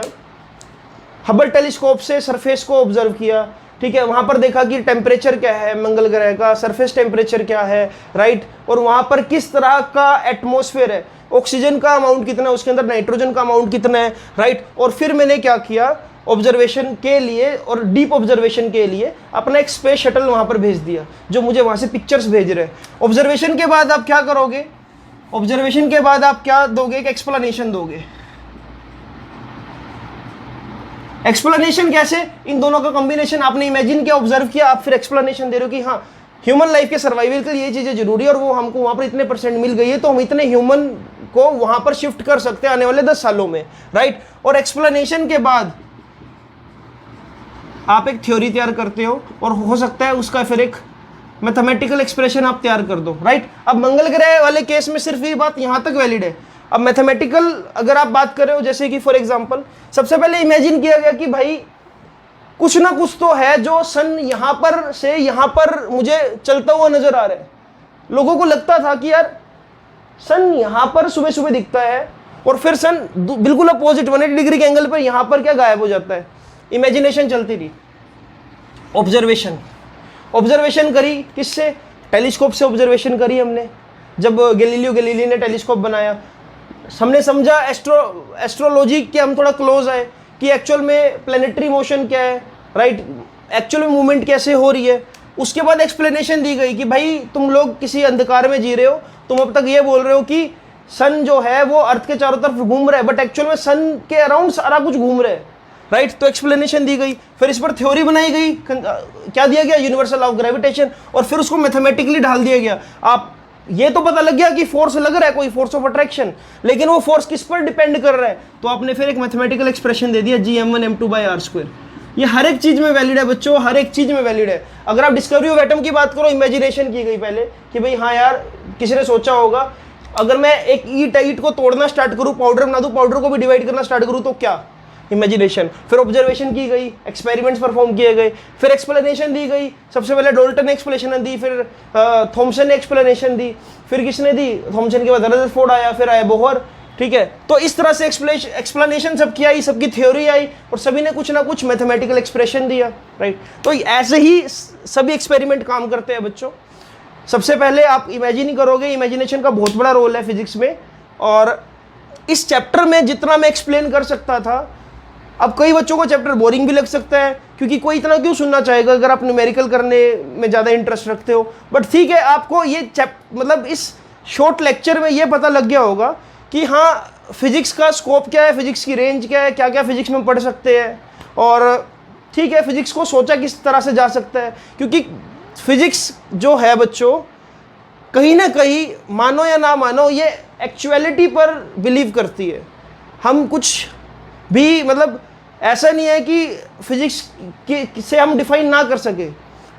हबल टेलीस्कोप से सरफेस को ऑब्जर्व किया, ठीक है। वहां पर देखा कि टेम्परेचर क्या है मंगल ग्रह का, सरफेस टेम्परेचर क्या है, राइट, और वहां पर किस तरह का एटमॉस्फेयर है, ऑक्सीजन का अमाउंट कितना है उसके अंदर, नाइट्रोजन का अमाउंट कितना है, राइट। और फिर मैंने क्या किया, ऑब्जर्वेशन के लिए और डीप ऑब्जर्वेशन के लिए अपना एक स्पेस शटल वहां पर भेज दिया, जो मुझे वहां से पिक्चर्स भेज रहे हैं। ऑब्जर्वेशन के बाद आप क्या करोगे, ऑब्जर्वेशन के बाद आप क्या दोगे, एक एक्सप्लेनेशन दोगे। एक्सप्लेनेशन कैसे, इन दोनों का कॉम्बिनेशन, आपने इमेजिन किया, ऑब्जर्व किया, आप फिर एक्सप्लेनेशन दे रहे हो कि हाँ ह्यूमन लाइफ के सर्वाइवल के लिए ये चीज़ें जरूरी है और वो हमको वहाँ पर इतने % मिल गई है तो हम इतने ह्यूमन को वहाँ पर शिफ्ट कर सकते हैं आने वाले 10 सालों में, राइट। और एक्सप्लेनेशन के बाद आप एक थ्योरी तैयार करते हो और हो सकता है उसका फिर एक मैथमेटिकल एक्सप्रेशन आप तैयार कर दो, राइट। अब मंगल ग्रह वाले केस में सिर्फ ये बात यहाँ तक वैलिड है। अब मैथमेटिकल अगर आप बात कर रहे हो, जैसे कि फॉर एग्जांपल सबसे पहले इमेजिन किया गया कि भाई कुछ ना कुछ तो है जो सन यहाँ पर से यहाँ पर मुझे चलता हुआ नजर आ रहा है। लोगों को लगता था कि यार सन यहाँ पर सुबह सुबह दिखता है और फिर सन बिल्कुल अपोजिट 180 डिग्री के एंगल पर यहाँ पर क्या गायब हो जाता है। इमेजिनेशन चलती रही। ऑब्जर्वेशन करी किससे, टेलीस्कोप से ऑब्जर्वेशन करी हमने। जब गैलीलियो ने टेलीस्कोप बनाया, हमने समझा एस्ट्रोलॉजी के हम थोड़ा क्लोज आए कि एक्चुअल में प्लेनेटरी मोशन क्या है, राइट, एक्चुअल में मूवमेंट कैसे हो रही है। उसके बाद एक्सप्लेनेशन दी गई कि भाई तुम लोग किसी अंधकार में जी रहे हो, तुम अब तक ये बोल रहे हो कि सन जो है वो अर्थ के चारों तरफ घूम रहा है, बट एक्चुअल में सन के अराउंड सारा कुछ घूम रहा है, राइट। तो एक्सप्लेनेशन दी गई, फिर इस पर थ्योरी बनाई गई, क्या दिया गया, यूनिवर्सल लॉ ऑफ ग्रेविटेशन, और फिर उसको मैथमेटिकली ढाल दिया गया। आप ये तो पता लग गया कि फोर्स लग रहा है, कोई फोर्स ऑफ अट्रैक्शन, लेकिन वो फोर्स किस पर डिपेंड कर रहा है, तो आपने फिर एक मैथमेटिकल एक्सप्रेशन दे दिया, Gm1m2/r²। ये हर एक चीज में वैलिड है बच्चों, हर एक चीज में वैलिड है। अगर आप डिस्कवरी ऑफ एटम की बात करो, इमेजिनेशन की गई पहले कि भाई हाँ यार, किसी ने सोचा होगा अगर मैं एक ईट को तोड़ना स्टार्ट करूँ, पाउडर बना दूँ, पाउडर को भी डिवाइड करना स्टार्ट करूँ तो क्या, इमेजिनेशन। फिर ऑब्जर्वेशन की गई, एक्सपेरिमेंट्स परफॉर्म किए गए, फिर एक्सप्लेनेशन दी गई। सबसे पहले डोल्टन ने एक्सप्लेनेशन दी, फिर थॉमसन ने एक्सप्लेनेशन दी, फिर किसने दी, थॉमसन के बाद रदरफोर्ड आया, फिर आया बोहर, ठीक है। तो इस तरह से एक्सप्लेनेशन सबकी आई, सबकी थ्योरी आई और सभी ने कुछ ना कुछ मैथमेटिकल एक्सप्रेशन दिया, राइट। तो ऐसे ही सभी एक्सपेरिमेंट काम करते हैं बच्चों। सबसे पहले आप इमेजिन ही करोगे, इमेजिनेशन का बहुत बड़ा रोल है फिजिक्स में। और इस चैप्टर में जितना मैं एक्सप्लेन कर सकता था, अब कई बच्चों को चैप्टर बोरिंग भी लग सकता है क्योंकि कोई इतना क्यों सुनना चाहेगा अगर आप न्यूमेरिकल करने में ज़्यादा इंटरेस्ट रखते हो। बट ठीक है, आपको ये मतलब इस शॉर्ट लेक्चर में ये पता लग गया होगा कि हाँ फिजिक्स का स्कोप क्या है, फिजिक्स की रेंज क्या है, क्या क्या फिजिक्स में पढ़ सकते हैं, और ठीक है फिजिक्स को सोचा किस तरह से जा सकता है। क्योंकि फिजिक्स जो है बच्चों, कहीं ना कहीं मानो या ना मानो, ये एक्चुअलिटी पर बिलीव करती है। हम कुछ भी मतलब ऐसा नहीं है कि फिजिक्स से हम डिफाइन ना कर सके।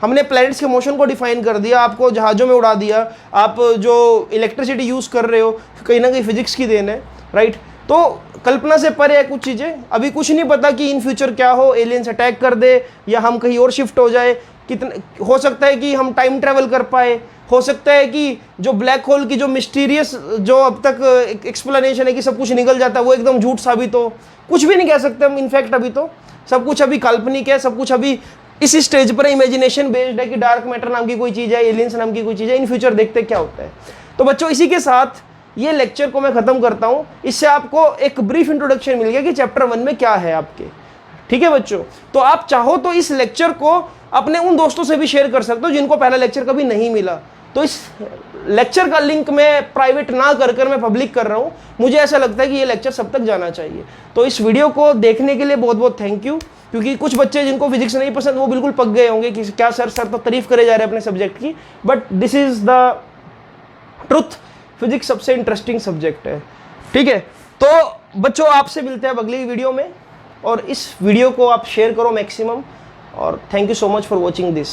हमने प्लैनेट्स के मोशन को डिफाइन कर दिया, आपको जहाज़ों में उड़ा दिया, आप जो इलेक्ट्रिसिटी यूज़ कर रहे हो कहीं ना कहीं फिजिक्स की देन है, राइट। तो कल्पना से परे है कुछ चीज़ें। अभी कुछ नहीं पता कि इन फ्यूचर क्या हो, एलियंस अटैक कर दे या हम कहीं और शिफ्ट हो जाए, कितना हो सकता है कि हम टाइम ट्रैवल कर पाए, हो सकता है कि जो ब्लैक होल की जो मिस्टीरियस जो अब तक एक्सप्लेनेशन है कि सब कुछ निकल जाता है वो एकदम झूठ साबित हो। कुछ भी नहीं कह सकते हम। इनफैक्ट अभी तो सब कुछ अभी काल्पनिक है, सब कुछ अभी इस स्टेज पर इमेजिनेशन बेस्ड है कि डार्क मैटर नाम की कोई चीज़ है, एलियंस नाम की कोई चीज़ है। इन फ्यूचर देखते क्या होता है। तो बच्चों इसी के साथ ये लेक्चर को मैं ख़त्म करता हूँ। इससे आपको एक ब्रीफ इंट्रोडक्शन मिल गया कि चैप्टर 1 में क्या है आपके, ठीक है बच्चों। तो आप चाहो तो इस लेक्चर को अपने उन दोस्तों से भी शेयर कर सकते हो जिनको पहला लेक्चर कभी नहीं मिला, तो इस लेक्चर का लिंक मैं प्राइवेट ना कर मैं पब्लिक कर रहा हूँ। मुझे ऐसा लगता है कि ये लेक्चर सब तक जाना चाहिए। तो इस वीडियो को देखने के लिए बहुत बहुत थैंक यू, क्योंकि कुछ बच्चे जिनको फिजिक्स नहीं पसंद वो बिल्कुल पक गए होंगे कि क्या सर तो तारीफ करे जा रहे हैं अपने सब्जेक्ट की, but this is the truth, physics सबसे इंटरेस्टिंग सब्जेक्ट है। ठीक है, तो बच्चों आपसे मिलते हैं अब अगली वीडियो में, और इस वीडियो को आप शेयर करो मैक्सिमम, और thank you so much for watching this.